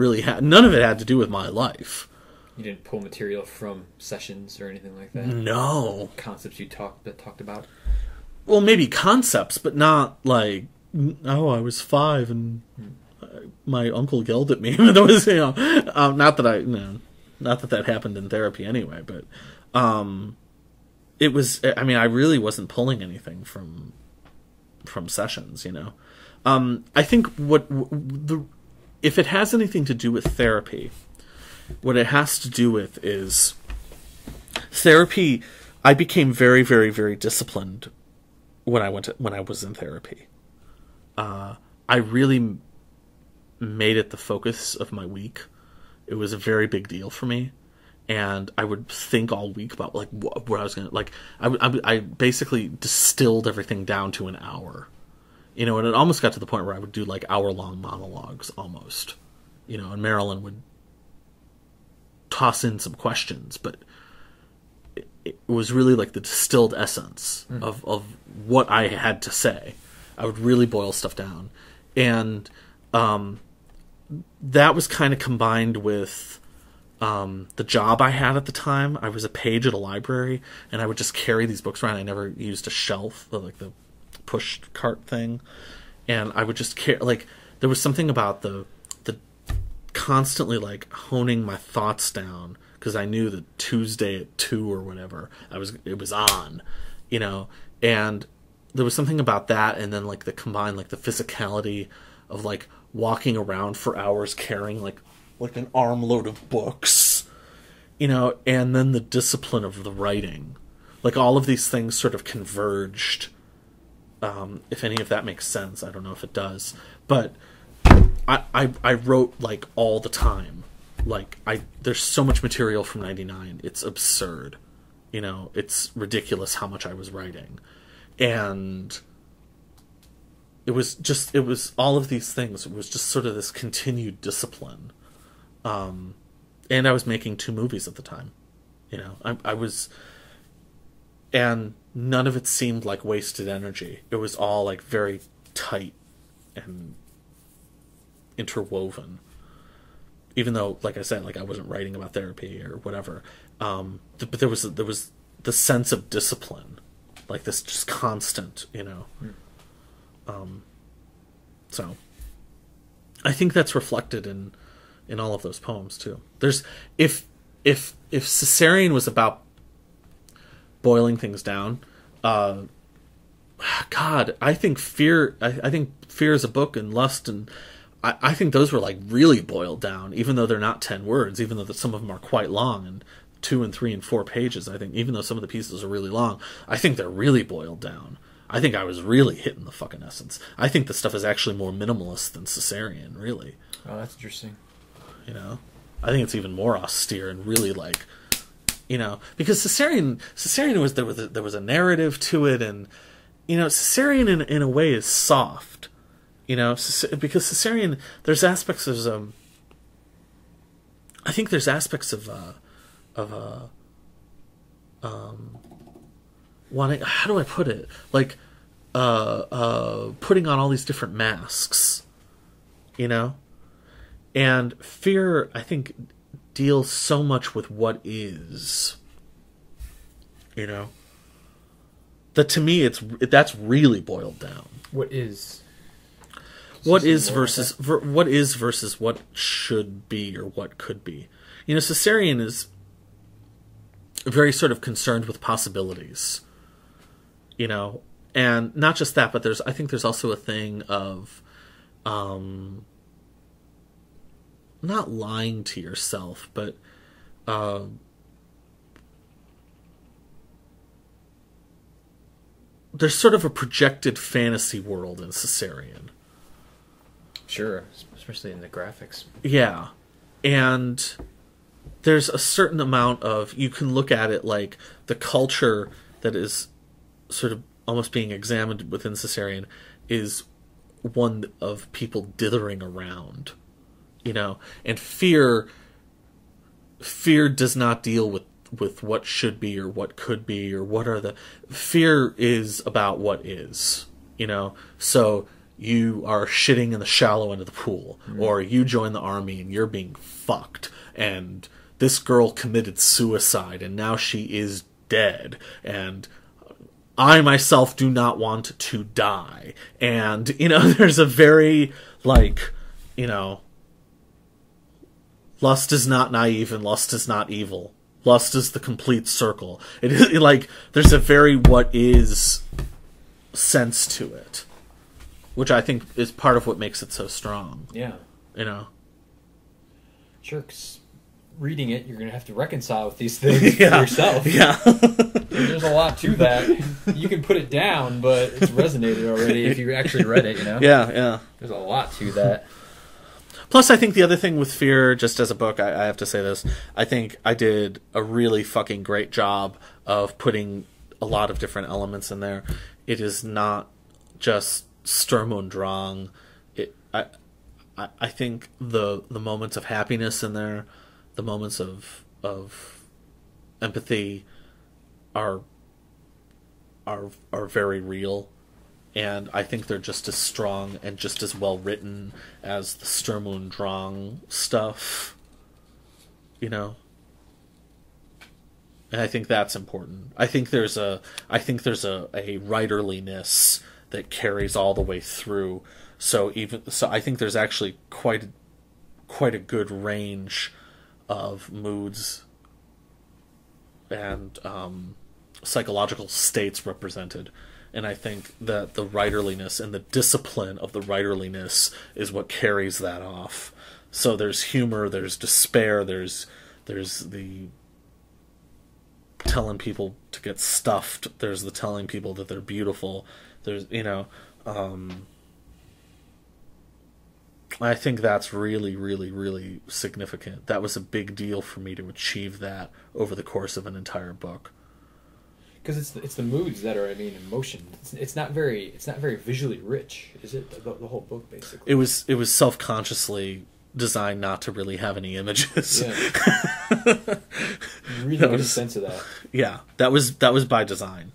had to do with my life. You didn't pull material from sessions or anything like that? No. Concepts you talked about? Well, maybe concepts, but not like, oh, I was 5 and my uncle yelled at me. That was, you know, not that happened in therapy anyway, but it was, I mean, I really wasn't pulling anything from sessions, you know. I think if it has anything to do with therapy, what it has to do with is therapy. I became very, very, very disciplined when I was in therapy. I really made it the focus of my week. It was a very big deal for me, and I would think all week about like what I was gonna like. I basically distilled everything down to an hour, you know, and it almost got to the point where I would do like hour-long monologues almost, you know, and Marilyn would toss in some questions, but it was really like the distilled essence of what I had to say. I would really boil stuff down. And that was kind of combined with the job I had at the time. I was a page at a library, and I would just carry these books around. I never used a shelf, like the push cart thing. And I would just carry, like, there was something about the constantly, like, honing my thoughts down, because I knew that Tuesday at 2 or whatever, it was on, you know, and there was something about that, and then, like, the combined, like, the physicality of, like, walking around for hours carrying, like an armload of books, you know, and then the discipline of the writing. Like, all of these things sort of converged, if any of that makes sense. I don't know if it does. But I wrote, like, all the time. Like, there's so much material from 99. It's absurd. You know, it's ridiculous how much I was writing. And it was all of these things. It was just sort of this continued discipline. And I was making 2 movies at the time. You know, I was... And none of it seemed like wasted energy. It was all, like, very tight and interwoven. Even though, like I said, like, I wasn't writing about therapy or whatever. But there was the sense of discipline, like this just constant, you know. So I think that's reflected in all of those poems too. There's if Caesarean was about boiling things down, God, I think Fear is a book, and Lust, and I think those were, like, really boiled down, even though they're not 10 words, even though some of them are quite long, and 2 and 3 and 4 pages. I think, even though some of the pieces are really long, I think they're really boiled down. I think I was really hitting the fucking essence. I think the stuff is actually more minimalist than Caesarean, really. Oh, that's interesting. You know? I think it's even more austere and really, like, you know, because Caesarean was, there was a narrative to it, and, you know, Caesarean in a way is soft. You know, because Caesarean, there's aspects of I think there's aspects of wanting, how do I put it? Like, putting on all these different masks, you know? And Fear, I think, deals so much with what is, you know? That, to me, that's really boiled down. What is? What is versus what should be or what could be. You know, Caesarean is very sort of concerned with possibilities. You know, and not just that, but I think there's also a thing of not lying to yourself, but there's sort of a projected fantasy world in Caesarean. Sure, especially in the graphics. Yeah, and there's a certain amount of, you can look at it like the culture that is sort of almost being examined within Caesarean is one of people dithering around, you know, and fear does not deal with what should be or what could be or what are the, fear is about what is, you know, so you are shitting in the shallow end of the pool, or you join the army and you're being fucked, and this girl committed suicide and now she is dead, and I myself do not want to die. And, you know, there's a very, like, you know, lust is not naive and lust is not evil. Lust is the complete circle. It is, like, there's a very what is sense to it, which I think is part of what makes it so strong. Yeah. You know? Sure, 'cause reading it, you're going to have to reconcile with these things Yeah. for yourself. Yeah. There's a lot to that. You can put it down, but it's resonated already if you actually read it, you know? Yeah, yeah. There's a lot to that. Plus, I think the other thing with Fear, just as a book, I have to say this, I think I did a really fucking great job of putting a lot of different elements in there. It is not just Sturm und Drang. I think the moments of happiness in there, the moments of empathy are very real, and I think they're just as strong and just as well written as the Sturm und Drang stuff, you know. And I think that's important. I think there's a writerliness that carries all the way through. So I think there's actually quite a good range of moods and psychological states represented. And I think that the writerliness and the discipline of the writerliness is what carries that off. So there's humor, there's despair, there's the telling people to get stuffed, there's the telling people that they're beautiful, there's, you know, I think that's really, really, really significant. That was a big deal for me to achieve that over the course of an entire book. Because it's the moods that are, I mean, emotion. It's not very visually rich, is it? The whole book, basically. It was self-consciously designed not to really have any images. Yeah. Really get a sense of that. Yeah, that was by design.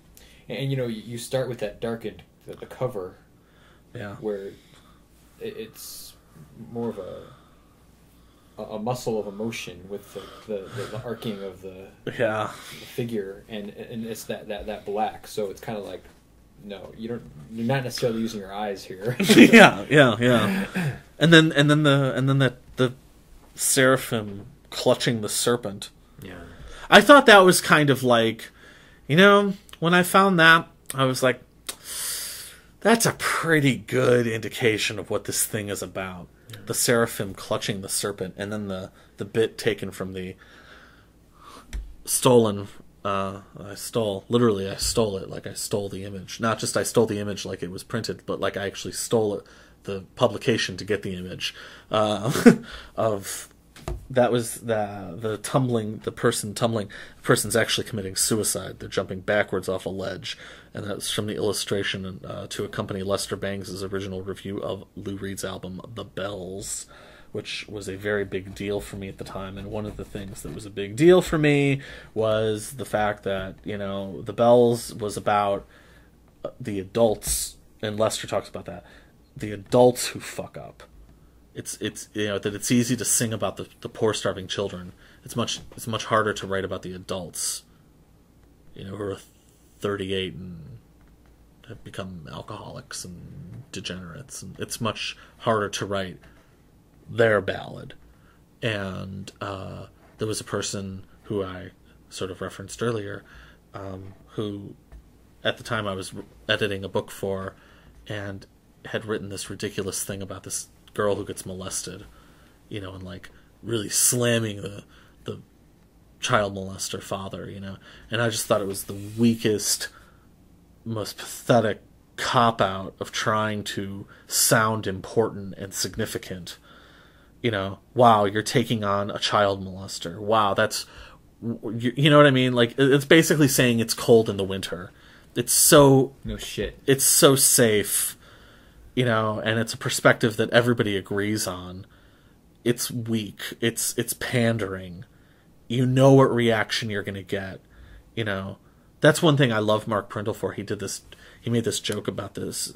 And you know, you start with that darkened the cover. Yeah. Where it's more of a muscle of emotion with the arcing of the figure, and it's that black. So it's kind of like, no, you're not necessarily using your eyes here. yeah. And then the seraphim clutching the serpent. Yeah. I thought that was kind of like, you know, when I found that, I was like, that's a pretty good indication of what this thing is about. Yeah. The seraphim clutching the serpent, and then the bit taken from the stolen. I stole it, like I stole the image. Not just I stole the image like it was printed, but like I actually stole it, the publication to get the image of. That was the person's actually committing suicide. They're jumping backwards off a ledge, and that's from the illustration to accompany Lester Bangs' original review of Lou Reed's album The Bells, which was a very big deal for me at the time. And one of the things that was a big deal for me was the fact that, you know, The Bells was about the adults, and Lester talks about that, the adults who fuck up. It's you know, that it's easy to sing about the poor starving children. It's much harder to write about the adults, you know, who are 38 and have become alcoholics and degenerates, and it's much harder to write their ballad. And there was a person who I sort of referenced earlier, who at the time I was editing a book for, and had written this ridiculous thing about this girl who gets molested, you know, and like really slamming the child molester father, you know. And I just thought it was the weakest, most pathetic cop-out of trying to sound important and significant. You know, wow, you're taking on a child molester. Wow, that's, you know what I mean? Like, it's basically saying it's cold in the winter. It's so... No shit. It's so safe, you know, and it's a perspective that everybody agrees on. It's weak. It's pandering. You know what reaction you're going to get, you know. That's one thing I love Mark Prindle for. He made this joke about this,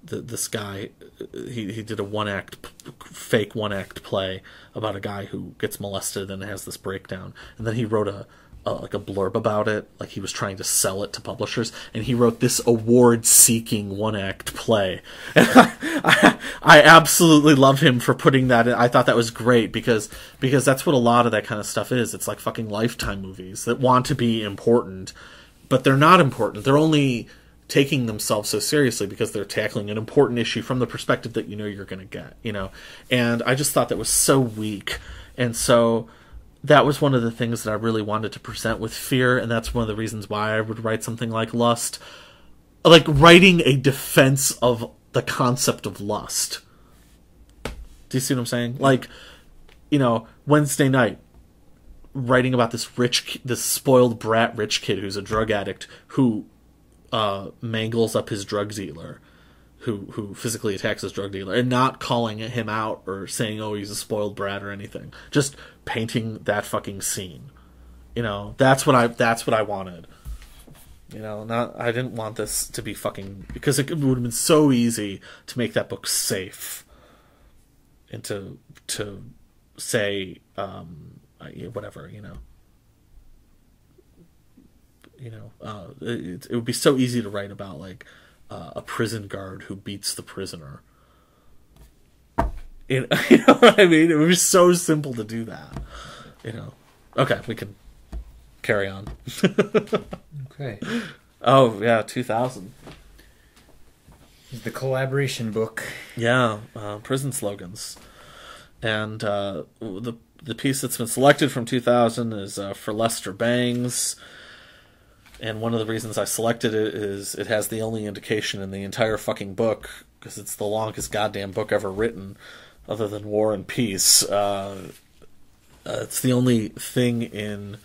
this guy, he did a fake one-act play about a guy who gets molested and has this breakdown. And then he wrote a blurb about it, like he was trying to sell it to publishers, and he wrote this award-seeking one-act play. And I absolutely love him for putting that in. I thought that was great, because that's what a lot of that kind of stuff is. It's like fucking Lifetime movies that want to be important, but they're not important. They're only taking themselves so seriously because they're tackling an important issue from the perspective that you know you're going to get, you know. And I just thought that was so weak. And so that was one of the things that I really wanted to present with Fear, and that's one of the reasons why I would write something like Lust. Like, writing a defense of the concept of lust. Do you see what I'm saying? Like, you know, Wednesday night, writing about this spoiled brat rich kid who's a drug addict who mangles up his drug dealer, who physically attacks his drug dealer, and not calling him out or saying, oh, he's a spoiled brat or anything. Just painting that fucking scene. You know, that's what I wanted. You know, I didn't want this to be fucking... Because it would have been so easy to make that book safe. And to say, whatever, you know. It would be so easy to write about, like, a prison guard who beats the prisoner. You know what I mean? It would be so simple to do that. You know. Okay, we can carry on. Okay. Oh, yeah, 2000. The collaboration book. Yeah, prison slogans. And the piece that's been selected from 2000 is For Lester Bangs. And one of the reasons I selected it is it has the only indication in the entire fucking book, because it's the longest goddamn book ever written, other than War and Peace. It's the only thing in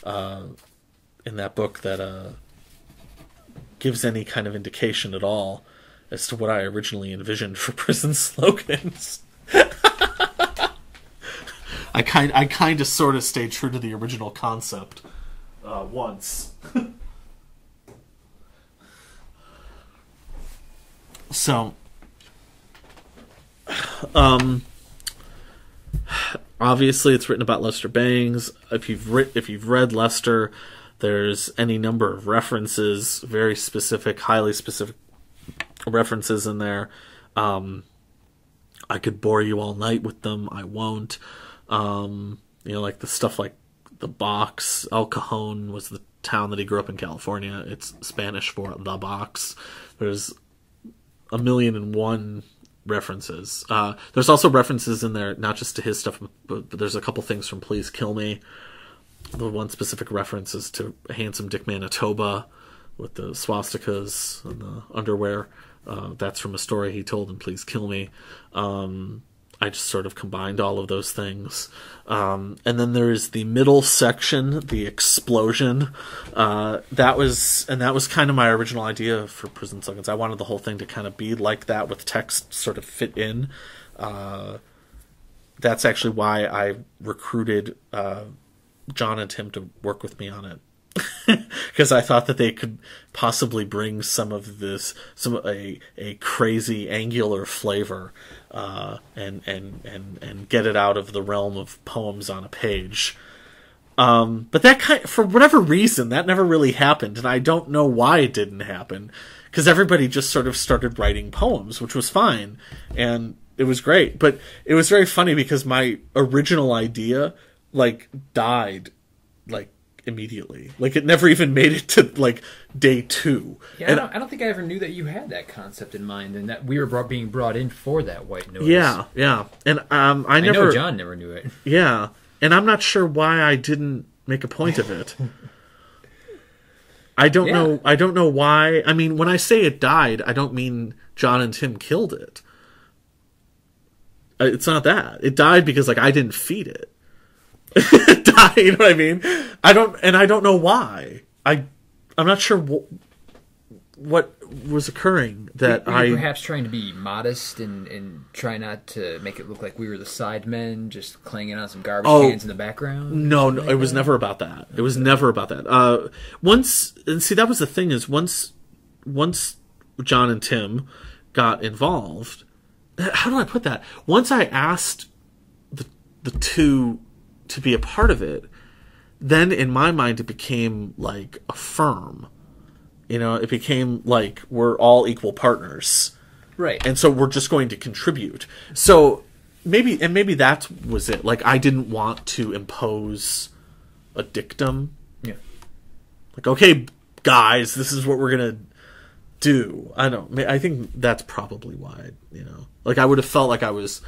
that book that gives any kind of indication at all as to what I originally envisioned for prison slogans. I kind of sort of stayed true to the original concept once. So, obviously it's written about Lester Bangs. If you've read Lester, there's any number of references, very specific, highly specific references in there. I could bore you all night with them. I won't. Like the stuff like the box. El Cajon was the town that he grew up in, California. It's Spanish for the box. There's 1,000,001 references. There's also references in there, not just to his stuff, but there's a couple things from Please Kill Me. The one specific reference is to Handsome Dick Manitoba with the swastikas and the underwear. That's from a story he told in Please Kill Me. I just sort of combined all of those things. And then there's the middle section, the explosion. That was kind of my original idea for Prison Slogans. I wanted the whole thing to kind of be like that, with text sort of fit in. That's actually why I recruited John and Tim to work with me on it. Because I thought that they could possibly bring some of this, a crazy angular flavor, and get it out of the realm of poems on a page. But that for whatever reason, that never really happened, and I don't know why it didn't happen. Because everybody just sort of started writing poems, which was fine, and it was great. But it was very funny because my original idea, died, immediately. It never even made it to day 2. Yeah, and I don't think I ever knew that you had that concept in mind, and that we were being brought in for that white noise. Yeah. And I know John never knew it. Yeah, and I'm not sure why I didn't make a point of it. I don't know. I don't know why. I mean, when I say it died, I don't mean John and Tim killed it. It's not that. It died because I didn't feed it. It died, you know what I mean? I don't know why. I'm not sure what was occurring that were you perhaps trying to be modest and try not to make it look like we were the sidemen just clanging on some garbage cans in the background? No, it was never about that. It was never about that. That was the thing, is once John and Tim got involved, how do I put that? Once I asked the two to be a part of it, then in my mind it became a firm. It became we're all equal partners. Right. And so we're just going to contribute. So maybe that was it. I didn't want to impose a dictum. Yeah. Okay, guys, this is what we're going to do. I think that's probably why, I would have felt like I was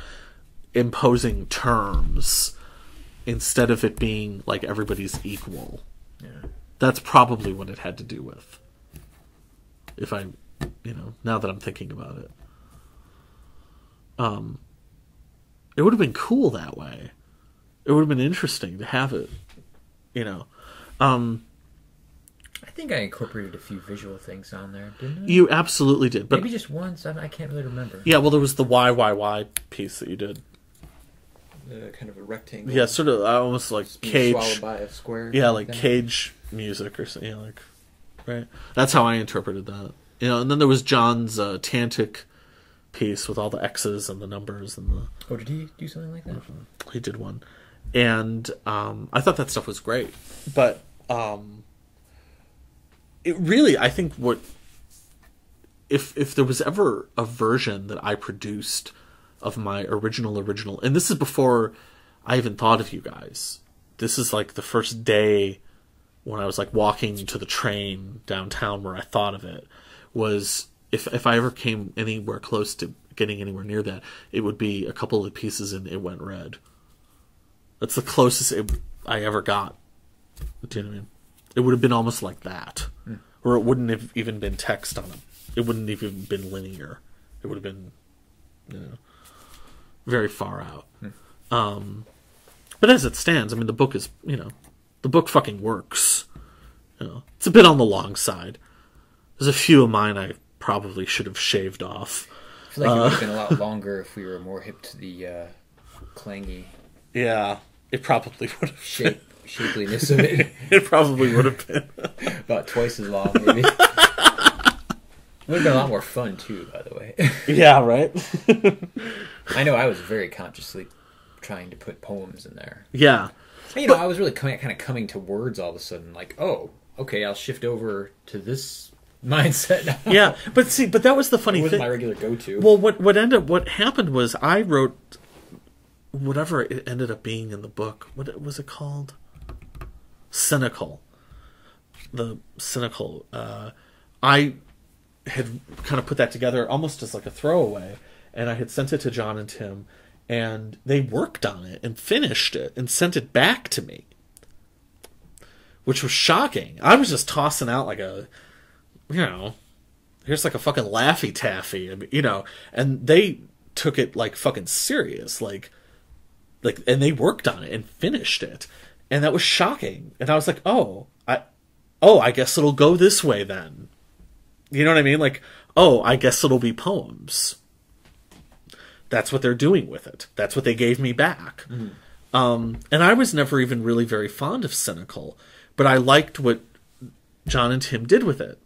imposing terms instead of it being everybody's equal. Yeah. That's probably what it had to do with. If I, now that I'm thinking about it. It would have been cool that way. It would have been interesting to have it, I think I incorporated a few visual things on there, didn't I? You absolutely did. But maybe just once. I can't really remember. Yeah, well, there was the YYY piece that you did. Kind of a rectangle. Yeah, sort of almost like cage. Swallowed by a square. Yeah, like cage music or something. Right. That's how I interpreted that. And then there was John's Tantic piece with all the X's and the numbers and the. Oh, did he do something like that? He did one, and I thought that stuff was great. But it really, I think, if there was ever a version that I produced of my original, and this is before I even thought of you guys. This is like the first day when I was like walking to the train downtown where I thought of it, was if I ever came anywhere close to getting anywhere near that, it would be a couple of pieces in It Went Red. That's the closest I ever got. Do you know what I mean? It would have been almost like that. Or it wouldn't have even been text on it. It wouldn't have even been linear. It would have been, very far out. But as it stands, I mean, the book is, the book fucking works. It's a bit on the long side. There's a few of mine I probably should have shaved off. I feel like it would have been a lot longer if we were more hip to the clangy. Yeah, it probably would have. Shapeliness of it. It probably would have been. About twice as long, maybe. It would have been a lot more fun, too, by the way. Yeah, right? I know I was very consciously trying to put poems in there. Yeah. And, I was really kind of coming to words all of a sudden, like, oh, okay, I'll shift over to this mindset now. Yeah, but that was the funny thing. It wasn't my regular go-to. Well, what happened was I wrote whatever it ended up being in the book. What was it called? Cynical. The Cynical. I had kind of put that together almost as like a throwaway, and I had sent it to John and Tim, and they worked on it and finished it and sent it back to me, which was shocking. I was just tossing out like a, here's like a fucking Laffy Taffy, and they took it like fucking serious, like, and they worked on it and finished it, and that was shocking. And I was like, I guess it'll go this way then. You know what I mean? Like, I guess it'll be poems. That's what they're doing with it. That's what they gave me back. And I was never even really very fond of Cynical, but I liked what John and Tim did with it.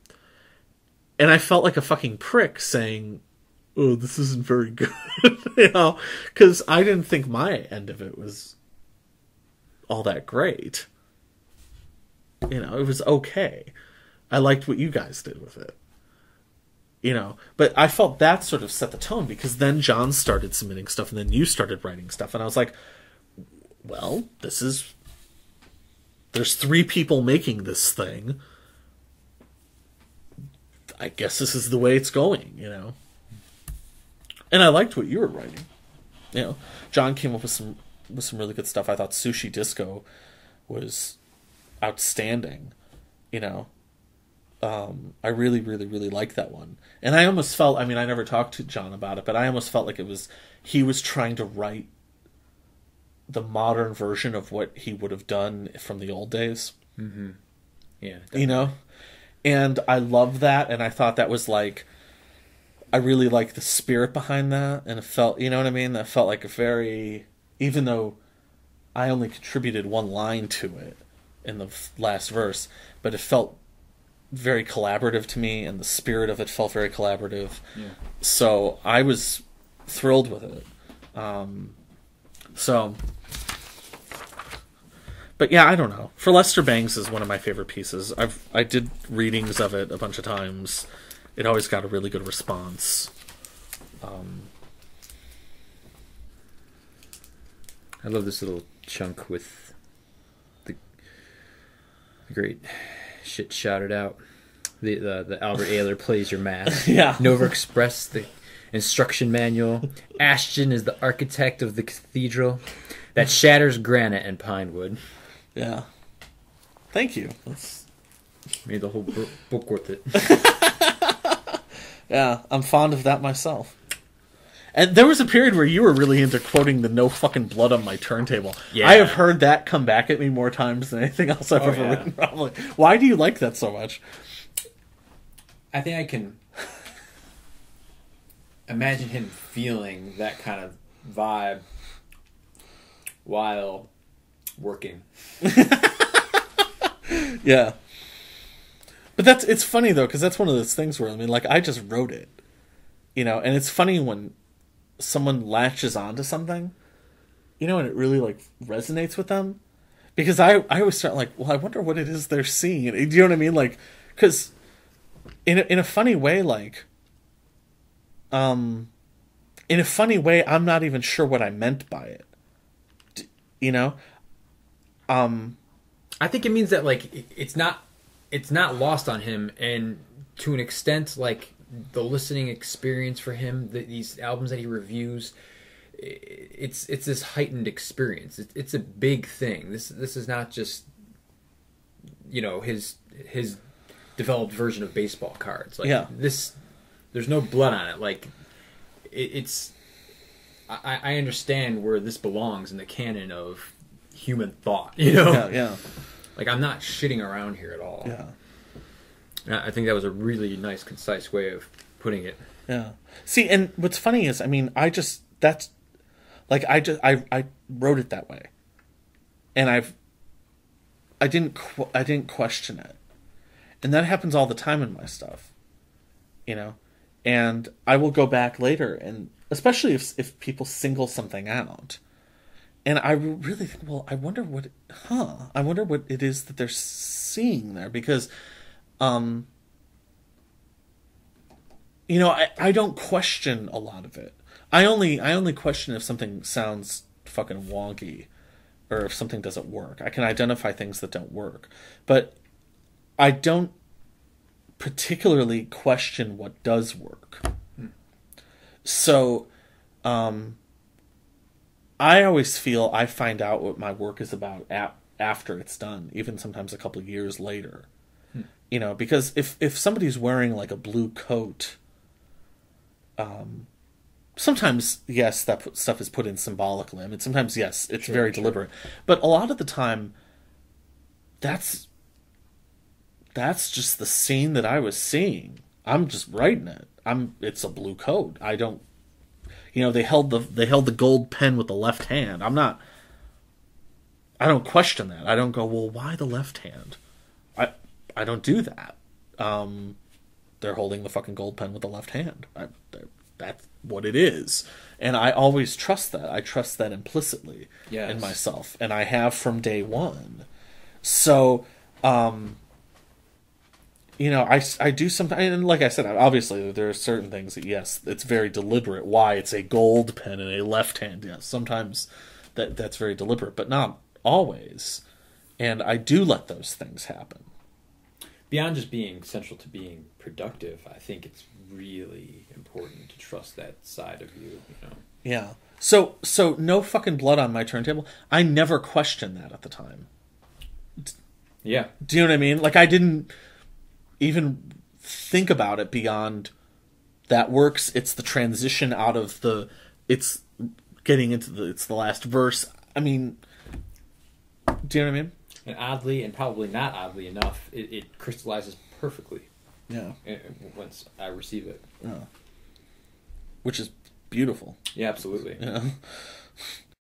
And I felt like a fucking prick saying, oh, this isn't very good. Because I didn't think my end of it was all that great. It was okay. I liked what you guys did with it. But I felt that sort of set the tone, because then John started submitting stuff and then you started writing stuff, and I was like, well, there's 3 people making this thing. I guess this is the way it's going, And I liked what you were writing. John came up with some really good stuff. I thought Sushi Disco was outstanding, I really, really, really liked that one. And I almost felt, I never talked to John about it, but I almost felt like he was trying to write the modern version of what he would have done from the old days. Mm-hmm. Yeah. Definitely. And I love that, and I thought that was like, I really liked the spirit behind that, and it felt, that felt like a very, even though I only contributed one line to it in the last verse, but it felt very collaborative to me, and the spirit of it felt very collaborative. Yeah. So I was thrilled with it. But yeah, I don't know. For Lester Bangs is one of my favorite pieces. I did readings of it a bunch of times. It always got a really good response. I love this little chunk with the great shit shouted out. The Albert Ayler plays your math. Yeah. Nova Express, the instruction manual. Ashton is the architect of the cathedral that shatters granite and pine wood. Yeah. Thank you. That's made the whole book worth it. Yeah, I'm fond of that myself. And there was a period where you were really into quoting the no fucking blood on my turntable. Yeah. I have heard that come back at me more times than anything else I've ever written, probably. Why do you like that so much? I think I can imagine him feeling that kind of vibe while working. Yeah. But it's funny though, because that's one of those things where, I mean, like, I just wrote it, you know, and it's funny when someone latches onto something, you know, and it really, like, resonates with them. Because I always start like, well, I wonder what it is they're seeing. Do you know what I mean? Like, because in a funny way, like, in a funny way, I'm not even sure what I meant by it. You know? I think it means that, like, it's not lost on him, and to an extent, like, the listening experience for him, these albums that he reviews, it's this heightened experience. It's a big thing. This is not just, you know, his developed version of baseball cards. Like, this, there's no blood on it. Like, I understand where this belongs in the canon of human thought, you know? Yeah. Like, I'm not shitting around here at all. Yeah. I think that was a really nice, concise way of putting it. Yeah. See, and what's funny is, I mean, I wrote it that way. And I didn't question it. And that happens all the time in my stuff. You know? And I will go back later, and especially if people single something out, and I really think, well, I wonder what it is that they're seeing there, because, you know, I don't question a lot of it. I only question if something sounds fucking wonky, or if something doesn't work. I can identify things that don't work, but I don't particularly question what does work. So, I always feel I find out what my work is about after it's done, even sometimes a couple of years later. You know, because if somebody's wearing like a blue coat, sometimes, yes, that stuff is put in symbolically. I mean, sometimes, yes, it's very deliberate. But a lot of the time, that's just the scene that I was seeing. I'm just writing it. It's a blue coat. I don't, you know, they held the gold pen with the left hand. I don't question that. I don't go, well, why the left hand? I don't do that. They're holding the fucking gold pen with the left hand. That's what it is. And I always trust that. I trust that implicitly in myself. And I have from day one. So, you know, I do sometimes, and like I said, obviously there are certain things that, yes, it's very deliberate why it's a gold pen in a left hand. Yes, sometimes that's very deliberate, but not always. And I do let those things happen. Beyond just being central to being productive, I think it's really important to trust that side of you, you know? Yeah. So no fucking blood on my turntable. I never questioned that at the time. Yeah. Do you know what I mean? Like, I didn't even think about it beyond that works. It's the transition out of it's getting into it's the last verse. I mean, do you know what I mean? And oddly, and probably not oddly enough, it crystallizes perfectly. Yeah. Once I receive it. Yeah. Which is beautiful. Yeah, absolutely. Yeah.